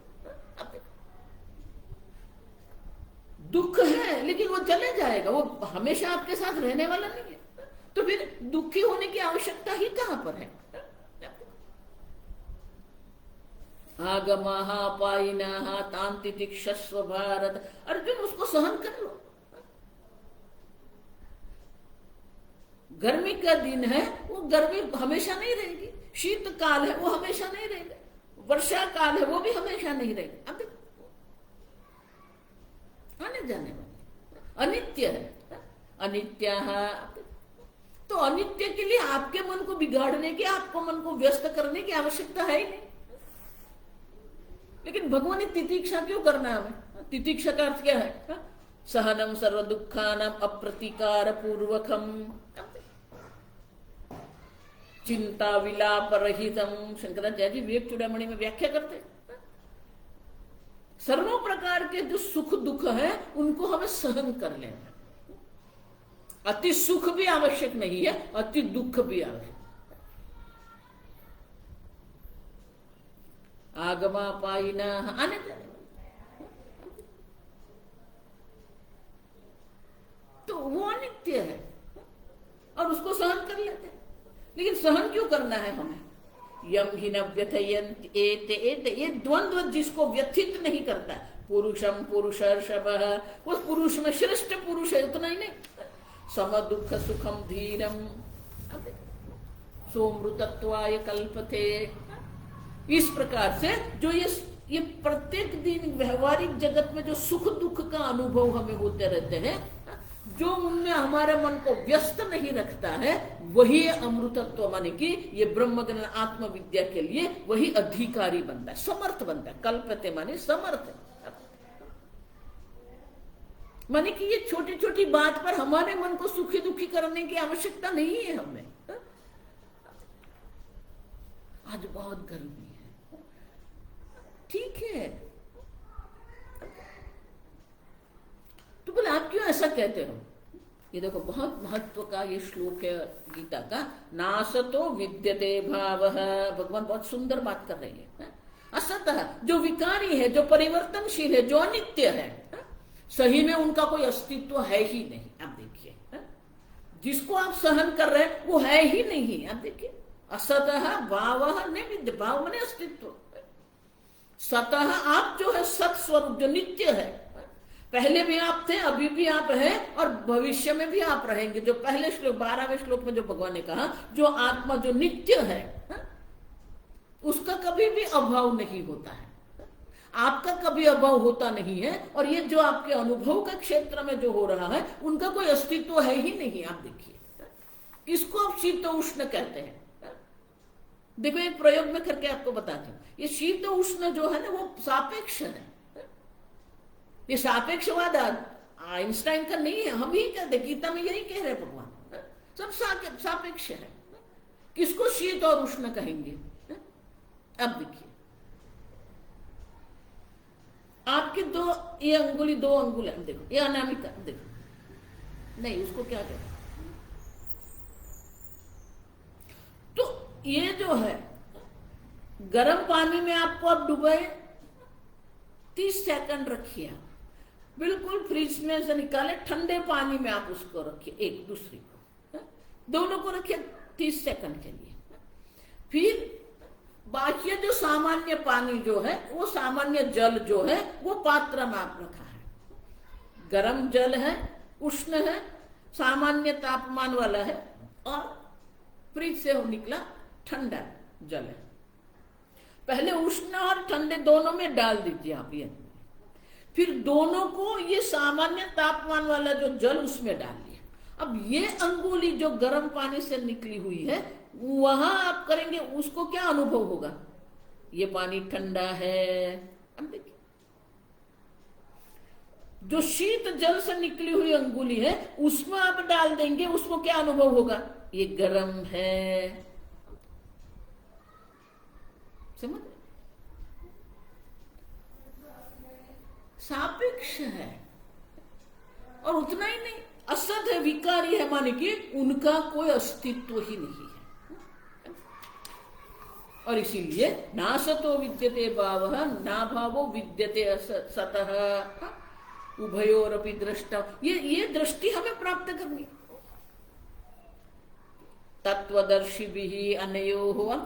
S1: दुख है लेकिन वो चले जाएगा, वो हमेशा आपके साथ रहने वाला नहीं है, तो फिर दुखी होने की आवश्यकता ही कहां पर है। आगमाः पायिनाः तान् तितिक्षस्व भारत, अर्जुन उसको सहन कर लो। गर्मी का दिन है, वो गर्मी हमेशा नहीं रहेगी, शीत काल है वो हमेशा नहीं रहेगा, वर्षा काल है वो भी हमेशा नहीं रहेगा। अब आने जाने वाले, अनित्य है, अनित्य है। तो अनित्य के लिए आपके मन को बिगाड़ने की, आपको मन को व्यस्त करने की आवश्यकता है ही नहीं। लेकिन भगवान ने तितिक्षा क्यों करना है हमें, तितिक्षा का अर्थ क्या है, सहनम सर्व दुखानाम अप्रतिकार पूर्वकम, चिंता विलाप रहितम। शंकराचार्य जी विवेक चूड़ामणि में व्याख्या करते हैं, सर्वों प्रकार के जो सुख दुख है उनको हमें सहन कर लेना। अति सुख भी आवश्यक नहीं है, अति दुख भी आवश्यक। आगमा पायिना, आने जाने, तो वो अनित्य है और उसको सहन कर लेते हैं। लेकिन सहन क्यों करना है हमें, यम ही न व्यथयन्ति एते एते, ये द्वंद्व जिसको व्यथित नहीं करता, पुरुषम पुरुषर्षभः, वो पुरुष में श्रेष्ठ पुरुष है, उतना ही नहीं, सम दुख सुखम धीरम सोमृतत्वाय कल्पते। इस प्रकार से जो ये प्रत्येक दिन व्यवहारिक जगत में जो सुख दुख का अनुभव हमें होते रहते हैं, जो उनमें हमारे मन को व्यस्त नहीं रखता है, वही अमृतत्व माने कि ये ब्रह्मज्ञान आत्मविद्या के लिए वही अधिकारी बनता है, समर्थ बनता है। कल्पते माने समर्थ, माने कि ये छोटी छोटी बात पर हमारे मन को सुखी दुखी करने की आवश्यकता नहीं है हमें। आज बहुत गर्मी है, ठीक है, तो बोले आप क्यों ऐसा कहते हो। ये देखो बहुत महत्व का ये श्लोक है गीता का, नासतो विद्यते भावः। भगवान बहुत सुंदर बात कर रही है। असतः, जो विकारी है, जो परिवर्तनशील है, जो अनित्य है, सही में उनका कोई अस्तित्व है ही नहीं। आप देखिए, जिसको आप सहन कर रहे हैं वो है ही नहीं। आप देखिए, असतः भावः नहीं विद्य, भाव माने अस्तित्व, सतः आप जो है सत स्वरूप जो नित्य है, पहले भी आप थे, अभी भी आप हैं और भविष्य में भी आप रहेंगे। जो पहले श्लोक 12वें श्लोक में जो भगवान ने कहा, जो आत्मा जो नित्य है उसका कभी भी अभाव नहीं होता है। आपका कभी अभाव होता नहीं है, और ये जो आपके अनुभव के क्षेत्र में जो हो रहा है उनका कोई अस्तित्व है ही नहीं। आप देखिए, इसको आप शीत उष्ण कहते हैं। देखो एक प्रयोग में करके आपको बताती हूँ, ये शीत उष्ण जो है ना वो सापेक्ष है। ये सापेक्षवाद आइंस्टाइन का नहीं है, हम ही कहते, गीता में यही कह रहे भगवान, सब सापेक्ष है। किसको शीत और उष्ण कहेंगे? अब देखिए, आपकी ये अंगुली, 2 अंगुल है, देखो ये अनामिका, देखो नहीं उसको क्या कहते, तो ये जो है गर्म पानी में आपको आप डुबाए, 30 सेकंड रखिए, बिल्कुल फ्रिज में से निकाले, ठंडे पानी में आप उसको रखिए, एक दूसरे को, दोनों को रखिए 30 सेकंड के लिए। फिर बाकी जो सामान्य पानी जो है, वो सामान्य जल जो है वो पात्र में आप रखा है, गर्म जल है, उष्ण है, सामान्य तापमान वाला है, और फ्रिज से निकला ठंडा जल है। पहले उष्ण और ठंडे दोनों में डाल दीजिए आप ये, फिर दोनों को ये सामान्य तापमान वाला जो जल उसमें डालिए। अब ये अंगुली जो गर्म पानी से निकली हुई है, वहां आप करेंगे, उसको क्या अनुभव होगा? ये पानी ठंडा है। अब देखिए, जो शीत जल से निकली हुई अंगुली है उसमें आप डाल देंगे, उसको क्या अनुभव होगा? ये गर्म है। समझ? सापेक्ष है। और उतना ही नहीं, असत है, विकारी है, माने कि उनका कोई अस्तित्व ही नहीं है। और इसीलिए ना सतो विद्यते भावः ना भावो विद्यते सतः उभयोरपि दृष्टा। ये दृष्टि हमें प्राप्त करनी। तत्वदर्शी भी अनयोः,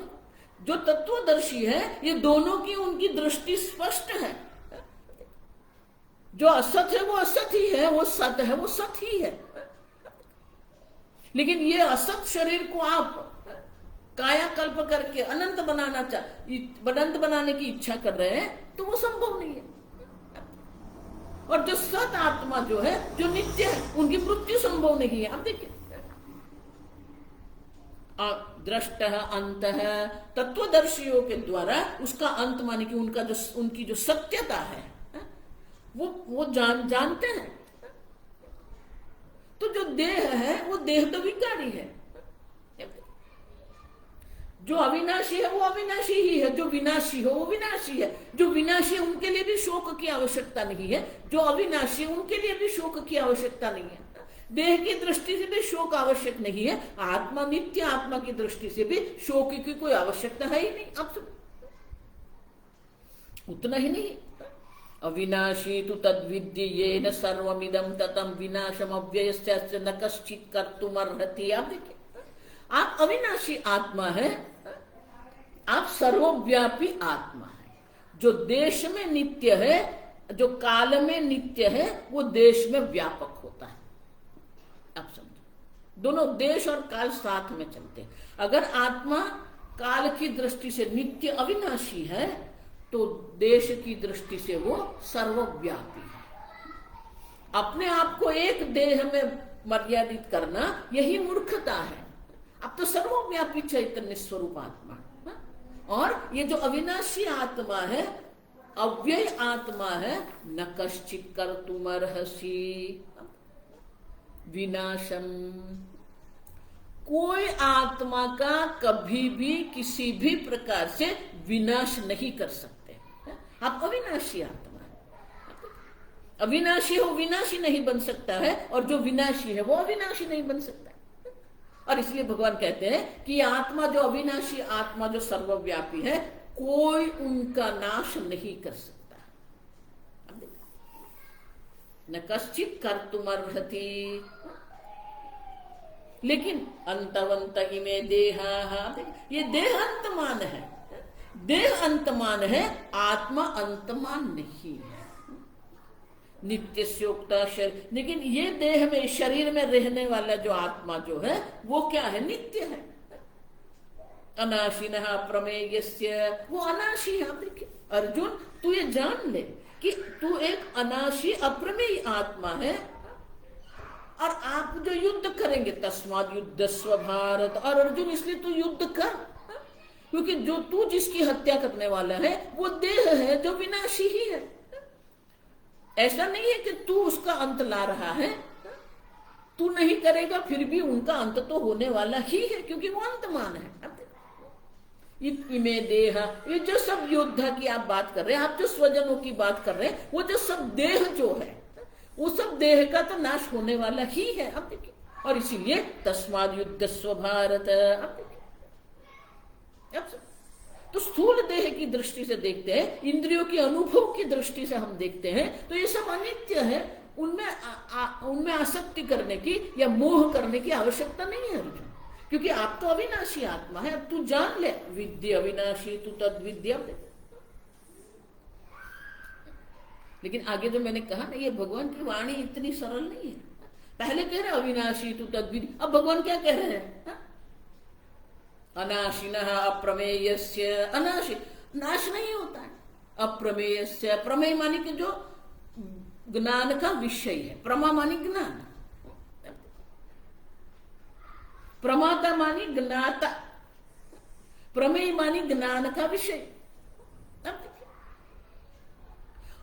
S1: जो तत्वदर्शी है ये दोनों की उनकी दृष्टि स्पष्ट है। जो असत है वो असत ही है, वो सत है वो सत ही है। लेकिन ये असत शरीर को आप कायाकल्प करके अनंत अनंत बनाने की इच्छा कर रहे हैं, तो वो संभव नहीं है। और जो सत आत्मा जो है, जो नित्य है, उनकी मृत्यु संभव नहीं है। अब देखिए, दृष्टः अंतः, तत्वदर्शियों के द्वारा उसका अंत माने कि उनकी जो सत्यता है वो जानते हैं। तो जो देह है वो देह तो विकारी है, जो अविनाशी है वो अविनाशी ही है, जो विनाशी हो वो विनाशी है। जो विनाशी है उनके लिए भी शोक की आवश्यकता नहीं है, जो अविनाशी है उनके लिए भी शोक की आवश्यकता नहीं है। देह की दृष्टि से भी शोक आवश्यक नहीं है, आत्मा नित्य आत्मा की दृष्टि से भी शोक की कोई आवश्यकता है ही नहीं। अब उतना ही नहीं, अविनाशी तु तद्विद्य येन सर्वमिदं ततं विनाशम अव्ययस्य न कश्चित् कर्तुमर्हति। आप देखिए, आप अविनाशी आत्मा है, आप सर्वव्यापी आत्मा है। जो देश में नित्य है, जो काल में नित्य है, वो देश में व्यापक होता है। आप समझो, दोनों देश और काल साथ में चलते हैं। अगर आत्मा काल की दृष्टि से नित्य अविनाशी है, तो देश की दृष्टि से वो सर्वव्यापी है। अपने आप को एक देह में मर्यादित करना यही मूर्खता है। अब तो सर्वव्यापी चैतन्य स्वरूप आत्मा, और ये जो अविनाशी आत्मा है, अव्यय आत्मा है, न कश्चित् कर्तुमर्हसि विनाशम। कोई आत्मा का कभी भी किसी भी प्रकार से विनाश नहीं कर सकते। आप अविनाशी आत्मा है, अविनाशी हो विनाशी नहीं बन सकता है, और जो विनाशी है वो अविनाशी नहीं बन सकता। और इसलिए भगवान कहते हैं कि आत्मा जो अविनाशी आत्मा जो सर्वव्यापी है, कोई उनका नाश नहीं कर सकता। न कश्चित् कर्तुमर्हति। लेकिन अंतवंत इमे देहा, ये देह अंतमान है, देह अंतमान है, आत्मा अंतमान नहीं है। नित्य स्योक्ता शरीर, लेकिन ये देह में शरीर में रहने वाला जो आत्मा जो है वो क्या है? नित्य है। अनाशिनः अप्रमेयस्य, वो अनाशी है। आप देखिए अर्जुन, तू ये जान ले कि तू एक अनाशी अप्रमेय आत्मा है, और आप जो युद्ध करेंगे, तस्माद् युद्धस्व भारत, और अर्जुन इसलिए तू युद्ध कर, क्योंकि जो तू जिसकी हत्या करने वाला है वो देह है जो विनाशी ही है। ऐसा नहीं है कि तू उसका अंत ला रहा है, तू नहीं करेगा फिर भी उनका अंत तो होने वाला ही है, क्योंकि वो अंतमान है। इमे देह, ये जो सब योद्धा की आप बात कर रहे हैं, आप जो स्वजनों की बात कर रहे हैं, वो जो सब देह जो है, वो सब देह का तो नाश होने वाला ही है। आप देखिए, और इसीलिए तस्माद् युद्धस्व भारत। आप देखिए, तो स्थूल देह की दृष्टि से देखते हैं, इंद्रियों की अनुभव की दृष्टि से हम देखते हैं, तो ये सब अनित्य है। उनमें आसक्ति करने की या मोह करने की आवश्यकता नहीं है अर्जुन, क्योंकि आप तो अविनाशी आत्मा है। अब तू जान ले, विद्या अविनाशी तू तद्विद्या। लेकिन आगे जो मैंने कहा ना, ये भगवान की वाणी इतनी सरल नहीं है। पहले कह रहे अविनाशी तू तद्विद्या, अब भगवान क्या कह रहे हैं? अनाशिनः अप्रमेयस्य, अनाशी नाश नहीं होता है। अप्रमेयस्य, प्रमेय मानी कि जो ज्ञान का विषय है, प्रमा मानी ज्ञान, प्रमाता मानी ज्ञाता, प्रमेय मानी ज्ञान का विषय,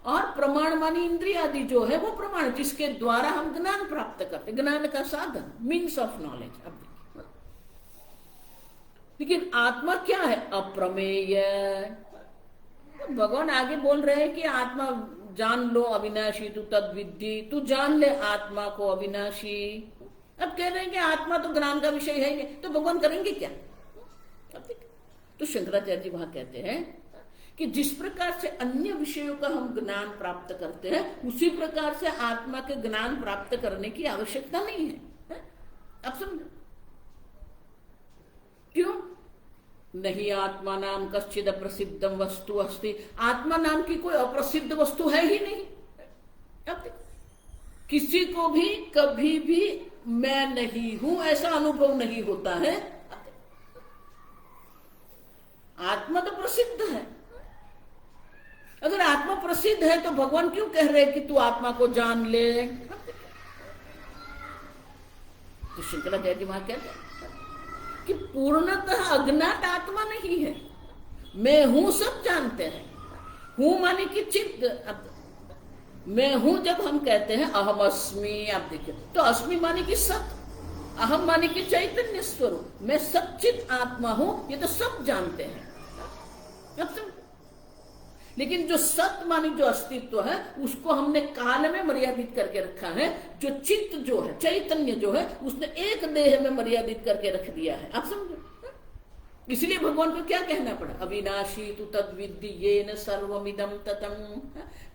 S1: और प्रमाण मानी इंद्रिय आदि जो है वो प्रमाण, जिसके द्वारा हम ज्ञान प्राप्त करते, ज्ञान का साधन, मीन्स ऑफ नॉलेज। अब लेकिन आत्मा क्या है? अप्रमेय। भगवान आगे बोल रहे हैं कि आत्मा जान लो अविनाशी तू तद्विद्धि, तू जान ले आत्मा को अविनाशी। अब कह रहे हैं कि आत्मा तो ज्ञान का विषय है ही, तो भगवान करेंगे क्या? तो शंकराचार्य जी वहां कहते हैं कि जिस प्रकार से अन्य विषयों का हम ज्ञान प्राप्त करते हैं, उसी प्रकार से आत्मा के ज्ञान प्राप्त करने की आवश्यकता नहीं है। अब समझो क्यों? नहीं आत्मा नाम कश्चिद अप्रसिद्धम वस्तु अस्ति, आत्मा नाम की कोई अप्रसिद्ध वस्तु है ही नहीं। अब किसी को भी कभी भी मैं नहीं हूं ऐसा अनुभव नहीं होता है। आत्मा तो प्रसिद्ध है। अगर आत्मा प्रसिद्ध है तो भगवान क्यों कह रहे हैं कि तू आत्मा को जान ले? तो शंकराचार्य जी वहां कहते हैं कि पूर्णतः अज्ञात आत्मा नहीं है। मैं हूं सब जानते हैं। हूं माने कि चित्त, मैं हूं जब हम कहते हैं अहम अस्मि, आप देखिए तो अस्मि माने कि सत, अहम माने कि चैतन्य स्वरूप, मैं सच्चित आत्मा हूं, ये तो सब जानते हैं। लेकिन जो सत माने जो अस्तित्व है उसको हमने काल में मर्यादित करके रखा है। जो चित्त जो है, चैतन्य जो है, उसने एक देह में मर्यादित करके रख दिया है। आप समझो, इसलिए भगवान को क्या कहना पड़ा? अविनाशी तु तद्विद्धि येन सर्वमिदं ततं।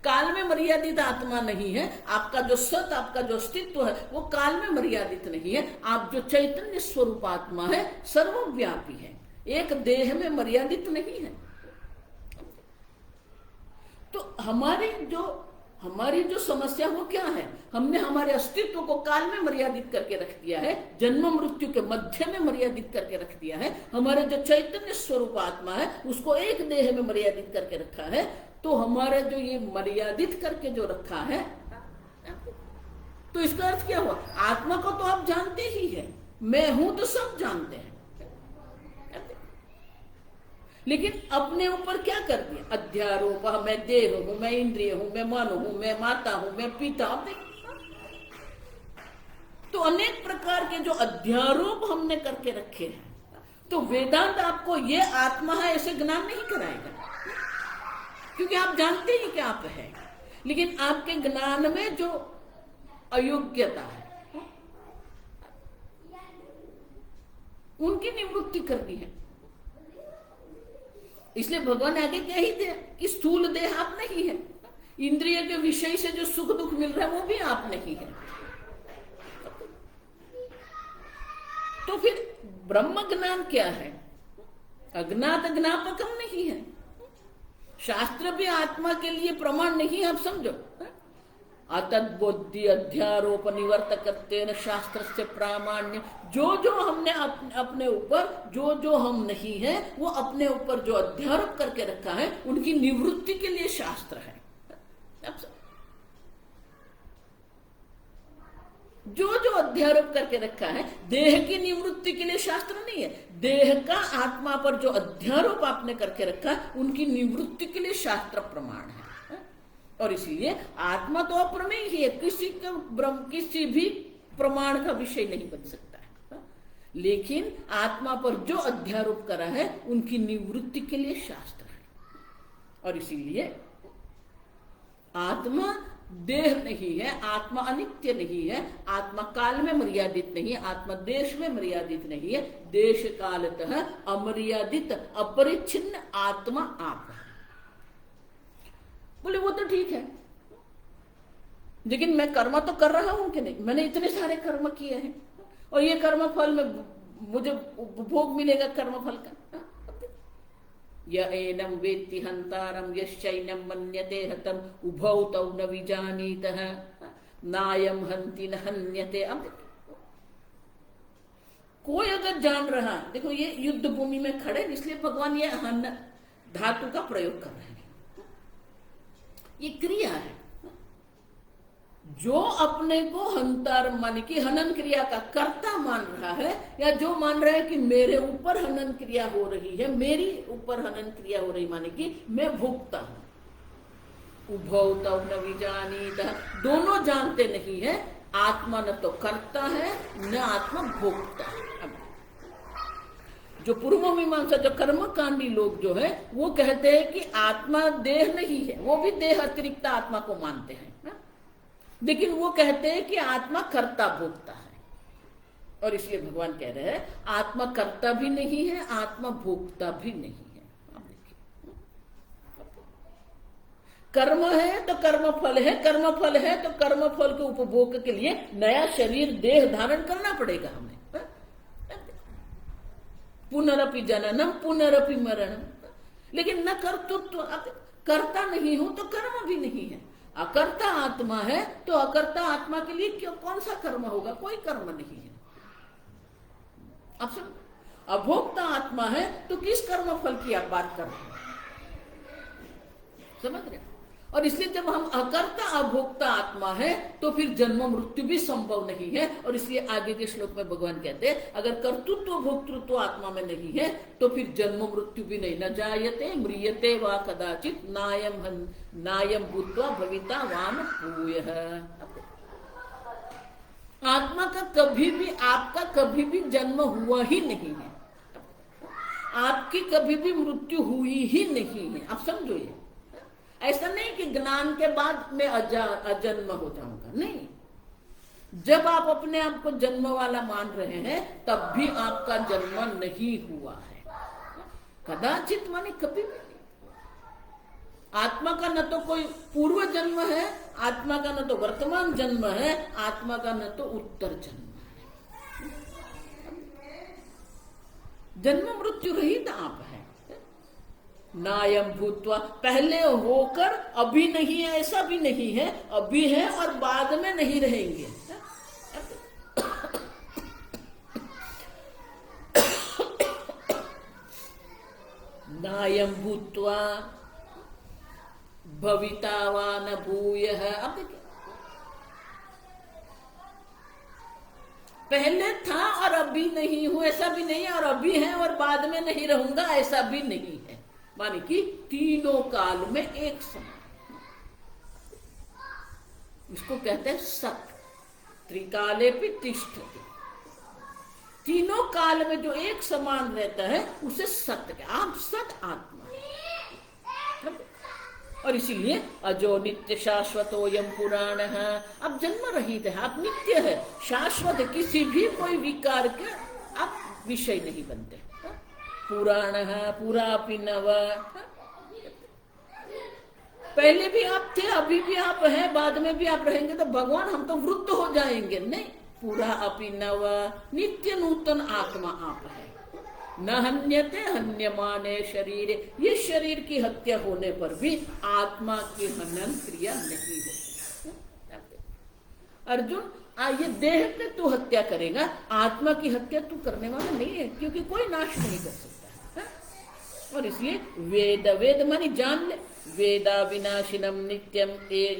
S1: काल में मर्यादित आत्मा नहीं है। आपका जो सत, आपका जो अस्तित्व है वो काल में मर्यादित नहीं है। आप जो चैतन्य स्वरूप आत्मा है सर्वव्यापी है, एक देह में मर्यादित नहीं है। तो हमारी जो समस्या वो क्या है? हमने हमारे अस्तित्व को काल में मर्यादित करके रख दिया है, जन्म मृत्यु के मध्य में मर्यादित करके रख दिया है। हमारे जो चैतन्य स्वरूप आत्मा है उसको एक देह में मर्यादित करके रखा है। तो हमारे जो ये मर्यादित करके जो रखा है, तो इसका अर्थ क्या हुआ? आत्मा को तो आप जानते ही है, मैं हूं तो सब जानते हैं, लेकिन अपने ऊपर क्या कर दिया? अध्यारोप, मैं देह हूं, मैं इंद्रिय हूं, मैं मन हूं, मैं माता हूं, मैं पिता। तो अनेक प्रकार के जो अध्यारोप हमने करके रखे हैं। तो वेदांत आपको ये आत्मा है ऐसे ज्ञान नहीं कराएगा, क्योंकि आप जानते ही कि आप है। लेकिन आपके ज्ञान में जो अयोग्यता है उनकी निवृत्ति करनी है। इसलिए भगवान आगे कह ही दे कि स्थूल देह आप नहीं है, इंद्रिय के विषय से जो सुख दुख मिल रहा है वो भी आप नहीं है। तो फिर ब्रह्म ज्ञान क्या है? अज्ञात ज्ञापकम नहीं है। शास्त्र भी आत्मा के लिए प्रमाण नहीं है। आप समझो, अतद्बुद्धि अध्यारोप निवर्तकत्वेन शास्त्रस्य प्रामाण्य, जो जो हमने अपने ऊपर जो जो हम नहीं है वो अपने ऊपर जो अध्यारोप करके रखा है उनकी निवृत्ति के लिए शास्त्र है। जो जो अध्यारोप करके रखा है देह की निवृत्ति के लिए शास्त्र नहीं है, देह का आत्मा पर जो अध्यारोप आपने करके रखा है उनकी निवृत्ति के लिए शास्त्र प्रमाण है। और इसीलिए आत्मा तो अप्रमेय ही है, किसी भी प्रमाण का विषय नहीं बन सकता है, लेकिन आत्मा पर जो अध्यारोप करा है उनकी निवृत्ति के लिए शास्त्र है। और इसीलिए आत्मा देह नहीं है, आत्मा अनित्य नहीं है, आत्मा काल में मर्यादित नहीं है, आत्मा देश में मर्यादित नहीं है, देश कालतः अमर्यादित अपरिच्छिन्न आत्मा आप है। बोले वो तो ठीक है, लेकिन मैं कर्म तो कर रहा हूं कि नहीं? मैंने इतने सारे कर्म किए हैं और ये कर्म फल में मुझे भोग मिलेगा कर्म फल का। य एनं वेत्ति हन्तारं यश्चैनं मन्यते हतम् उभौ तौ न विजानीतः नायं हन्ति न हन्यते। अब कोई अगर जान रहा, देखो ये युद्ध भूमि में खड़े इसलिए भगवान ये हन धातु का प्रयोग कर रहे हैं, ये क्रिया है। जो अपने को हंतार मान की हनन क्रिया का कर्ता मान रहा है, या जो मान रहा है कि मेरे ऊपर हनन क्रिया हो रही है, मेरी ऊपर हनन क्रिया हो रही माने कि मैं भोगता हूं। उभौ तौ न विजानीत, दोनों जानते नहीं है, आत्मा न तो करता है न आत्मा भोगता है। जो पूर्व मीमांसा जो कर्मकांडी लोग जो है वो कहते हैं कि आत्मा देह नहीं है, वो भी देह अतिरिक्त आत्मा को मानते हैं, लेकिन वो कहते हैं कि आत्मा कर्ता भोगता है। और इसलिए भगवान कह रहे हैं आत्मा कर्ता भी नहीं है, आत्मा भोगता भी नहीं है। आप देखिए, कर्म है तो कर्म फल है, कर्म फल है तो कर्म फल के उपभोग के लिए नया शरीर देह धारण करना पड़ेगा हमें। पुनरपि जननम पुनरपि मरणम, लेकिन न कर्तृत्व, कर्ता नहीं हो तो कर्म भी नहीं है। अकर्ता आत्मा है तो अकर्ता आत्मा के लिए क्यों कौन सा कर्म होगा? कोई कर्म नहीं है। अब सुन, अभोक्ता आत्मा है तो किस कर्म फल की आप बात कर रहे हैं? समझ रहे? और इसलिए जब हम अकर्ता अभोक्ता आत्मा है तो फिर जन्म मृत्यु भी संभव नहीं है। और इसलिए आगे के श्लोक में भगवान कहते हैं अगर कर्तृत्व भोक्तृत्व आत्मा में नहीं है तो फिर जन्म मृत्यु भी नहीं, न जायते म्रियते वा कदाचित नायम भूत्वा भविता वाम भूयः। आत्मा का कभी भी, आपका कभी भी जन्म हुआ ही नहीं है, आपकी कभी भी मृत्यु हुई ही नहीं है। आप समझो, ये ऐसा नहीं कि ज्ञान के बाद मैं अजन्म हो जाऊंगा, नहीं। जब आप अपने आप को जन्म वाला मान रहे हैं तब भी आपका जन्म नहीं हुआ है, कदाचित माने कभी भी नहीं। आत्मा का न तो कोई पूर्व जन्म है, आत्मा का न तो वर्तमान जन्म है, आत्मा का न तो उत्तर जन्म है। जन्म मृत्यु रहित आप है। नायम भूत्वा, पहले होकर अभी नहीं है ऐसा भी नहीं है, अभी है और बाद में नहीं रहेंगे। नायम भूत्वा भविता वा न भूयः। अब देखिए, पहले था और अभी नहीं हूं ऐसा भी नहीं है, और अभी है और बाद में नहीं रहूंगा ऐसा भी नहीं है, माने कि तीनों काल में एक समान। इसको कहते हैं सत, त्रिकाले भी तिष्ठति। तीनों काल में जो एक समान रहता है उसे सत्य, आप सत आत्मा है। और इसीलिए अजो नित्य शाश्वतोयम पुराण है, अब जन्म रहित है, आप नित्य है, शाश्वत, किसी भी कोई विकार के आप विषय नहीं बनते। पुराण है पुरापि नव, पहले भी आप थे, अभी भी आप हैं, बाद में भी आप रहेंगे। तो भगवान हम तो वृद्ध हो जाएंगे, नहीं। पूरा अपि नव, नित्य नूतन आत्मा आप है। न हन्यते हन्यमाने शरीर, ये शरीर की हत्या होने पर भी आत्मा की हनन क्रिया नहीं होती। अर्जुन ये देह पे तू हत्या करेगा, आत्मा की हत्या तू करने वाला नहीं है, क्योंकि कोई नाश नहीं कर सकता है? और इसलिए वेद, वेद मानी जान ले, वेदा विनाशिनम नित्यम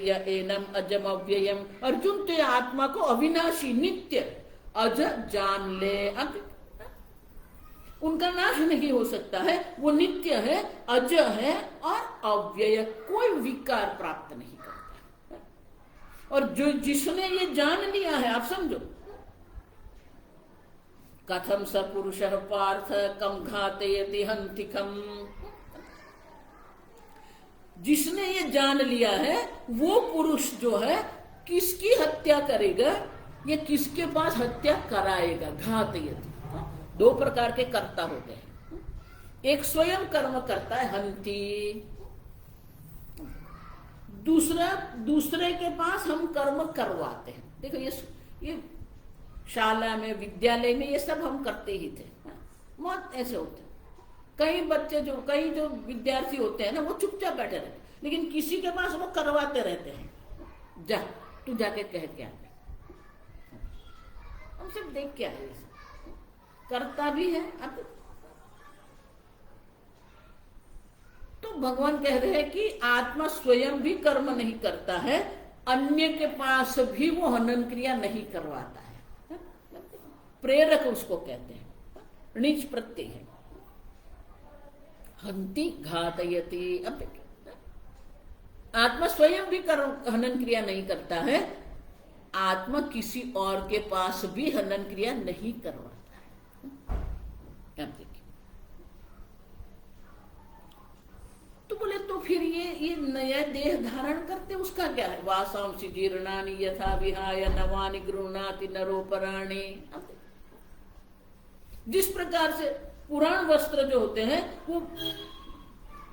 S1: या एनम अजम अव्ययम। अर्जुन तो आत्मा को अविनाशी, नित्य, अज जान ले। अब उनका नाश नहीं हो सकता है, वो नित्य है, अज है और अव्यय, कोई विकार प्राप्त नहीं करता है। और जो जिसने ये जान लिया है, आप समझो, कथम स पुरुष पार्थ कम घातयति हंतिकम, जिसने ये जान लिया है वो पुरुष जो है किसकी हत्या करेगा, ये किसके पास हत्या कराएगा। घातयति, दो प्रकार के कर्ता होते हैं, एक स्वयं कर्म करता है हंती, दूसरा दूसरे के पास हम कर्म करवाते हैं। देखो ये शाला में, विद्यालय में ये सब हम करते ही थे, बहुत ऐसे होते हैं। कई जो विद्यार्थी होते हैं ना, वो चुपचाप बैठे रहते, लेकिन किसी के पास वो करवाते रहते हैं, जा तू जाके कह के आ। हम सब देख के आए, करता भी है। अब तो भगवान कह रहे हैं कि आत्मा स्वयं भी कर्म नहीं करता है, अन्य के पास भी वो हनन क्रिया नहीं करवाता है। प्रेरक उसको कहते हैं, नीच प्रत्यय है। हंति घातयति, अब आत्मा स्वयं भी हनन क्रिया नहीं करता है, आत्मा किसी और के पास भी हनन क्रिया नहीं करवाता है। अब देखिए, तो बोले तो फिर ये नया देह धारण करते उसका क्या है। वासांसि जीर्णानि यथा विहाय नवानि गृह्णाति नरोपराणि। जिस प्रकार से पुराण वस्त्र जो होते हैं, वो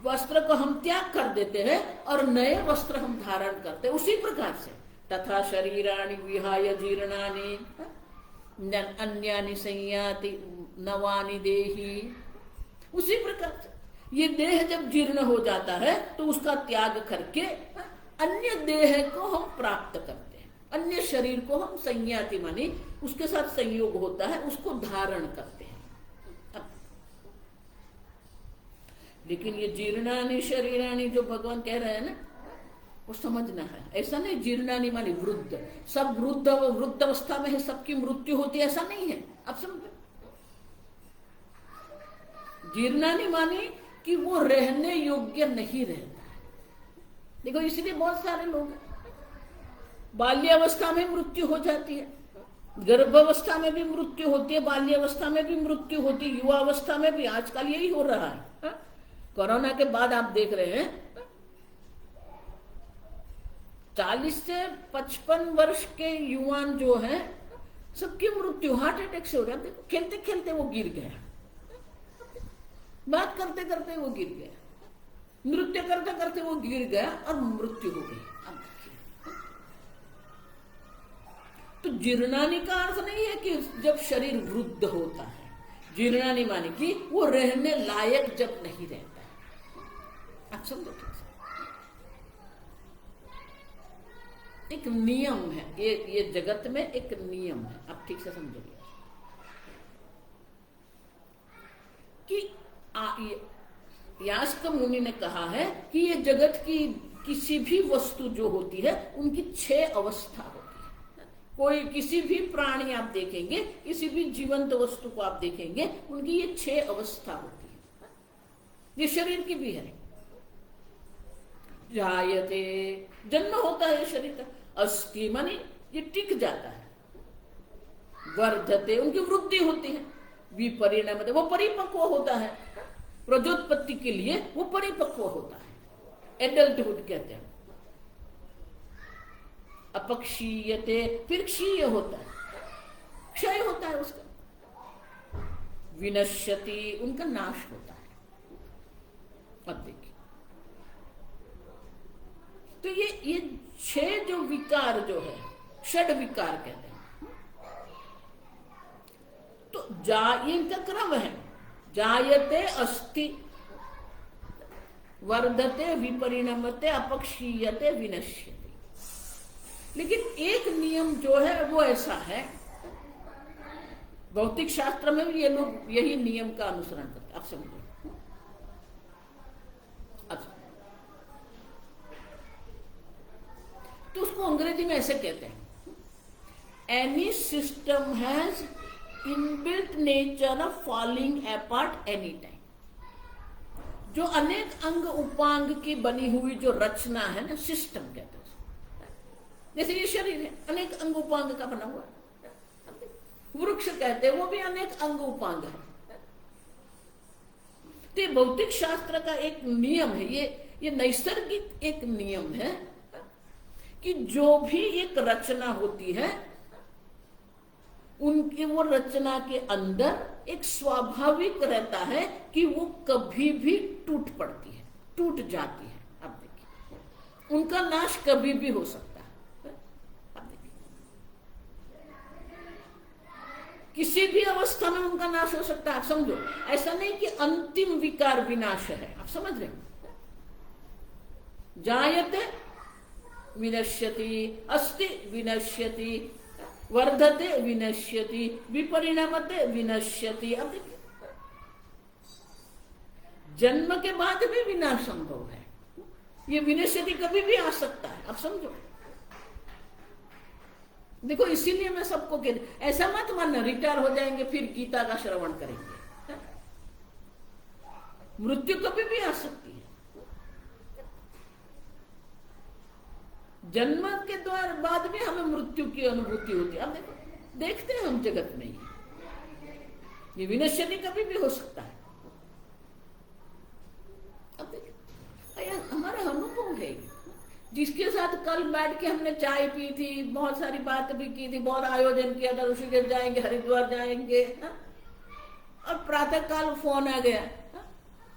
S1: वस्त्र को हम त्याग कर देते हैं और नए वस्त्र हम धारण करते हैं, उसी प्रकार से तथा शरीराणि विहाय जीर्णानि अन्यानि संयाति नवानि देहि। उसी प्रकार से ये देह जब जीर्ण हो जाता है तो उसका त्याग करके अन्य देह को हम प्राप्त करते हैं, अन्य शरीर को हम संयाति मानी उसके साथ संयोग होता है, उसको धारण करते हैं। लेकिन ये जीर्णानि शरीराणि जो भगवान कह रहे हैं ना, वो समझना है। ऐसा नहीं जीर्णानि मानी वृद्ध, सब वृद्ध अवस्था में है, सबकी मृत्यु होती है, ऐसा नहीं है। आप समझो, जीर्णानि मानी कि वो रहने योग्य नहीं रहता है। देखो, इसलिए बहुत सारे लोग बाल्यावस्था में मृत्यु हो जाती है, गर्भावस्था में भी मृत्यु होती है, बाल्यावस्था में भी मृत्यु होती है, युवावस्था में भी। आजकल यही हो रहा है। कोरोना के बाद आप देख रहे हैं 40 से 55 वर्ष के युवान जो हैं, सबकी मृत्यु हार्ट अटैक से हो रहा है। देखो, खेलते खेलते वो गिर गया, बात करते करते वो गिर गया, नृत्य करते करते वो गिर गया और मृत्यु हो गई। तो जीर्णानि का अर्थ नहीं है कि जब शरीर वृद्ध होता है, जीर्णानि माने कि वो रहने लायक जब नहीं रहता है। आप समझो, ठीक से एक नियम है, ये जगत में एक नियम है। आप ठीक से समझोगे कि यास्क मुनि ने कहा है कि ये जगत की किसी भी वस्तु जो होती है उनकी 6 अवस्था होती है। कोई किसी भी प्राणी आप देखेंगे, किसी भी जीवंत वस्तु को आप देखेंगे, उनकी ये 6 अवस्था होती है। ये शरीर की भी है। जायते, जन्म होता है शरीर का, अस्ति माने ये टिक जाता है, वर्धते, उनकी वृद्धि होती है, विपरिणमते, वो परिपक्व होता है, प्रजोत्पत्ति के लिए वो परिपक्व होता है, एडल्टहुड कहते हैं। अपक्षीयते, फिर क्षीय होता है, क्षय होता है उसका। विनश्यति, उनका नाश होता है। अब देखिए, तो ये 6 जो विकार जो है, षड विकार कहते हैं। तो ये इनका क्रम है, जायते, अस्ति, वर्धते, विपरिणमते, अपक्षीयते, विनश्यते। लेकिन एक नियम जो है वो ऐसा है, भौतिक शास्त्र में भी ये लोग यही नियम का अनुसरण करते हैं। आप समझो, तो उसको अंग्रेजी में ऐसे कहते हैं, any system has inbuilt nature of falling apart any time. जो अनेक अंग उपांग की बनी हुई जो रचना है ना, सिस्टम कहते हैं। जैसे ये शरीर है, अनेक अंग उपांग का बना हुआ है। वृक्ष कहते हैं, वो भी अनेक अंग उपांग है। तो भौतिक शास्त्र का एक नियम है, ये नैसर्गिक एक नियम है कि जो भी एक रचना होती है, उनकी वो रचना के अंदर एक स्वाभाविक रहता है कि वो कभी भी टूट पड़ती है, टूट जाती है। अब देखिए, उनका नाश कभी भी हो सकता है। अब देखिए, किसी भी अवस्था में उनका नाश हो सकता है। आप समझो, ऐसा नहीं कि अंतिम विकार विनाश है। आप समझ रहे हैं? जायते विनश्यति, अस्ति विनश्यति, वर्धते विनश्यति, विपरिणामते विनश्यति। अब देखिए, जन्म के बाद भी विनाश संभव है। ये विनश्यति कभी भी आ सकता है। आप समझो, देखो इसीलिए मैं सबको कह रही, ऐसा मत मानना रिटायर हो जाएंगे फिर गीता का श्रवण करेंगे। मृत्यु कभी भी आ सकती है। जन्म के द्वार बाद भी हमें मृत्यु की अनुभूति होती है। अब देखो, देखते हैं हम जगत में ये विनश्यति कभी भी हो सकता है। अब देखो, हमारा अनुभव है, जिसके साथ कल बैठ के हमने चाय पी थी, बहुत सारी बात भी की थी, बहुत आयोजन किया था, ऋषिकेश जाएंगे, हरिद्वार जाएंगे, और प्रातः काल फोन आ गया,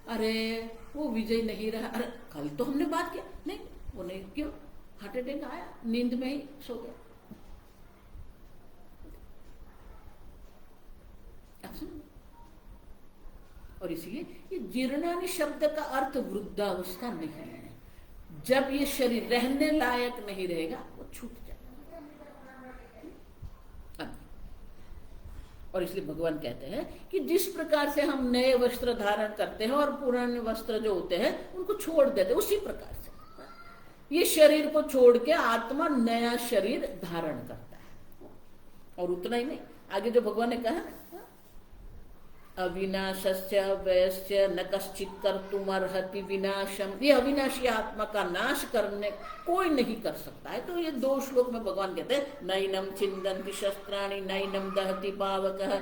S1: अरे वो विजय नहीं रहा। अरे कल तो हमने बात किया, नहीं वो नहीं, क्यों? हार्ट अटैक आया, नींद में ही सो गया। और इसलिए ये जीर्णानि शब्द का अर्थ वृद्धावस्था नहीं है। जब ये शरीर रहने लायक नहीं रहेगा, वो छूट जाएगा। और इसलिए भगवान कहते हैं कि जिस प्रकार से हम नए वस्त्र धारण करते हैं और पुराने वस्त्र जो होते हैं उनको छोड़ देते हैं, उसी प्रकार से ये शरीर को छोड़ के आत्मा नया शरीर धारण करता है। और उतना ही नहीं, आगे जो भगवान ने कहा, अविनाशस्य वयस्य न कश्चित् कर्तुमर्हति विनाशम, ये अविनाशी आत्मा का नाश करने कोई नहीं कर सकता है। तो ये 2 श्लोक में भगवान कहते हैं, नैनम छिन्दन्ति शस्त्राणि नैनम दहति पावकः।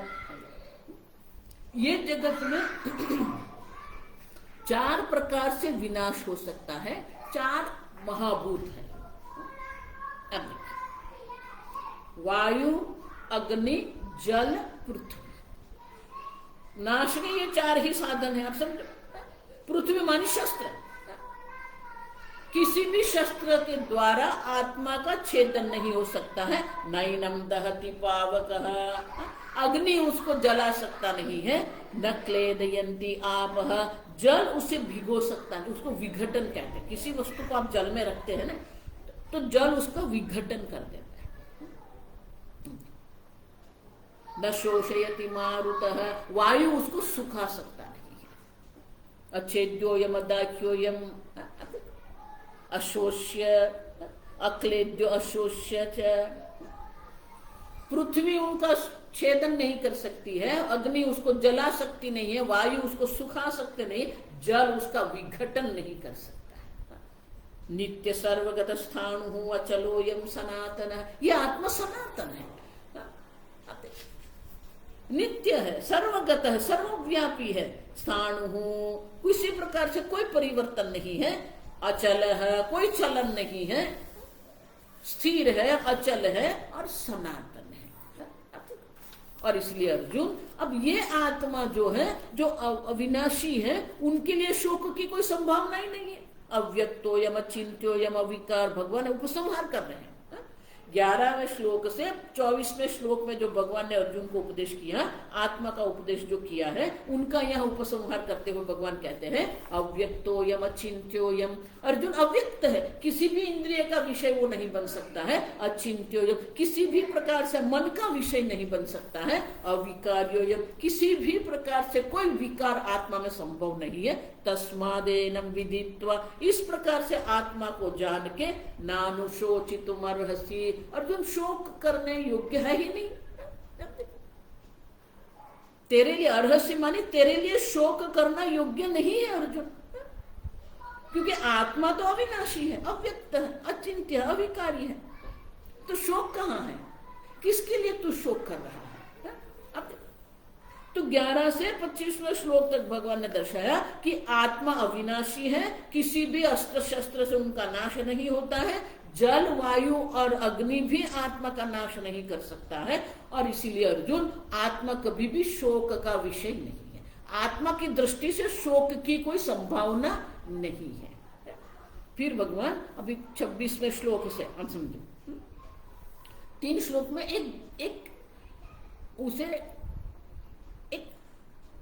S1: ये जगत में 4 प्रकार से विनाश हो सकता है, 4 महाभूत है। अब वायु, अग्नि, जल, पृथ्वी। नाश के ये 4 ही साधन है। आप समझो, पृथ्वी मानी शस्त्र, किसी भी शस्त्र के द्वारा आत्मा का छेदन नहीं हो सकता है। नैनम दहति पावकः, अग्नि उसको जला सकता नहीं है। न क्लेदयन्ति आपः, जल उसे भिगो सकता नहीं, उसको विघटन कहते हैं। किसी वस्तु को आप जल में रखते हैं ना, तो जल उसका विघटन कर देता है। न शोषयति मारुतः, वायु उसको सुखा सकता नहीं है। अच्छेद्योयम अदाख्योयम अशोष्य, अक्लेद्यो अशोष्य च। पृथ्वी उनका छेदन नहीं कर सकती है, अग्नि उसको जला सकती नहीं है, वायु उसको सुखा सकते नहीं, जल उसका विघटन नहीं कर सकता है। नित्य सर्वगत स्थाणु अचलोयम सनातन, ये आत्मा सनातन है, नित्य है, सर्वगत है, सर्वव्यापी है। स्थाणु, किसी प्रकार से कोई परिवर्तन नहीं है। अचल है, कोई चलन नहीं है, स्थिर है, अचल है और सनातन है। और इसलिए अर्जुन, अब ये आत्मा जो है, जो अविनाशी है, उनके लिए शोक की कोई संभावना ही नहीं है। अव्यक्तो यम अचिंत्यो यम अविकार, भगवान उपसंहार कर रहे हैं। 11वें श्लोक से 24वें श्लोक में जो भगवान ने अर्जुन को उपदेश किया, आत्मा का उपदेश जो किया है, उनका यह उपसंहार करते हुए भगवान कहते हैं अव्यक्तोयम अचिंत्योयम। अर्जुन अव्यक्त है, किसी भी इंद्रिय का विषय वो नहीं बन सकता है। अचिंत्योयम, किसी भी प्रकार से मन का विषय नहीं बन सकता है। अविकार्योयम, किसी भी प्रकार से कोई विकार आत्मा में संभव नहीं है। तस्मादेनम विदित्वा, इस प्रकार से आत्मा को जान के नानुशोचितुम अर्हसि, अर्जुन शोक करने योग्य है ही नहीं। तेरे लिए अर्हसि माने तेरे लिए शोक करना योग्य नहीं है अर्जुन, क्योंकि आत्मा तो अविनाशी है, अव्यक्त है, अचिंत्य, अविकारी है। तो शोक कहां है? किसके लिए तू शोक कर रहा है? तो 11 से 25वें श्लोक तक भगवान ने दर्शाया कि आत्मा अविनाशी है, किसी भी अस्त्र शस्त्र से उनका नाश नहीं होता है। जल, वायु और अग्नि भी आत्मा का नाश नहीं कर सकता है। और इसीलिए अर्जुन, आत्मा कभी भी शोक का विषय नहीं है। आत्मा की दृष्टि से शोक की कोई संभावना नहीं है। फिर भगवान अभी 26वें श्लोक से हम समझो, 3 श्लोक में एक उसे एक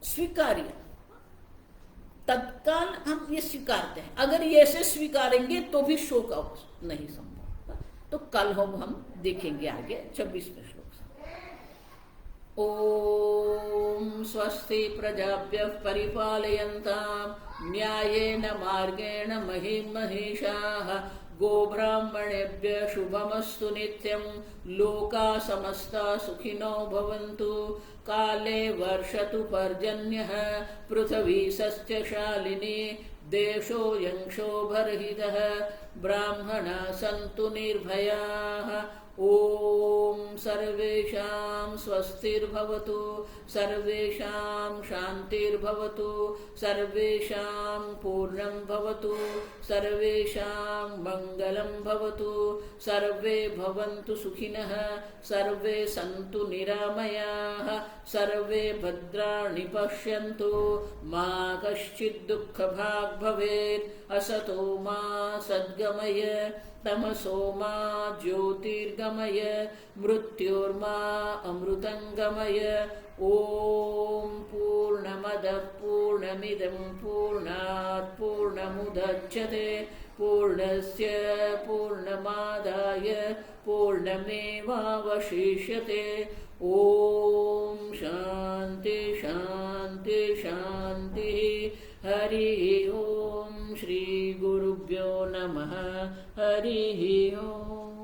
S1: स्वीकार्य, तत्काल हम ये स्वीकारते हैं, अगर ये ऐसे स्वीकारेंगे तो भी शोक नहीं संभव। तो कल हम देखेंगे आगे 26वें श्लोक से। ओम स्वस्ति प्रजाभ्यः परिपालयन्तां न्यायेन मार्गेण महिषाः गोब्राह्मणेभ्यः शुभमस्तु नित्यं लोकाः समस्ताः सुखिनो भवन्तु काले वर्षतु पर्जन्यः पृथिवी सस्यशालिनी देशोऽयं क्षोभरहितः ब्राह्मणाः सन्तु निर्भयाः। ओम सर्वेषां स्वस्तिर्भवतु सर्वेषां शान्तिर्भवतु सर्वेषां पूर्णं भवतु सर्वेषां मङ्गलं भवतु सर्वे भवन्तु सुखिनः सर्वे सन्तु निरामयाः सर्वे भद्राणि पश्यन्तु मा कश्चित् दुःखभाग् भवेत् असतो मा सद्गमय तमसो मा ज्योतिर्गमय मृत्योर्मा अमृतंगमय। ओम पूर्णमदः पूर्णमिदं पूर्णात् पूर्णमुदच्यते पूर्णस्य पूर्णमादाय पूर्णमेवावशिष्यते। ओम शांति शांति शांति। हरि ओम। श्री गुरुभ्यो नमः। हरि ओम।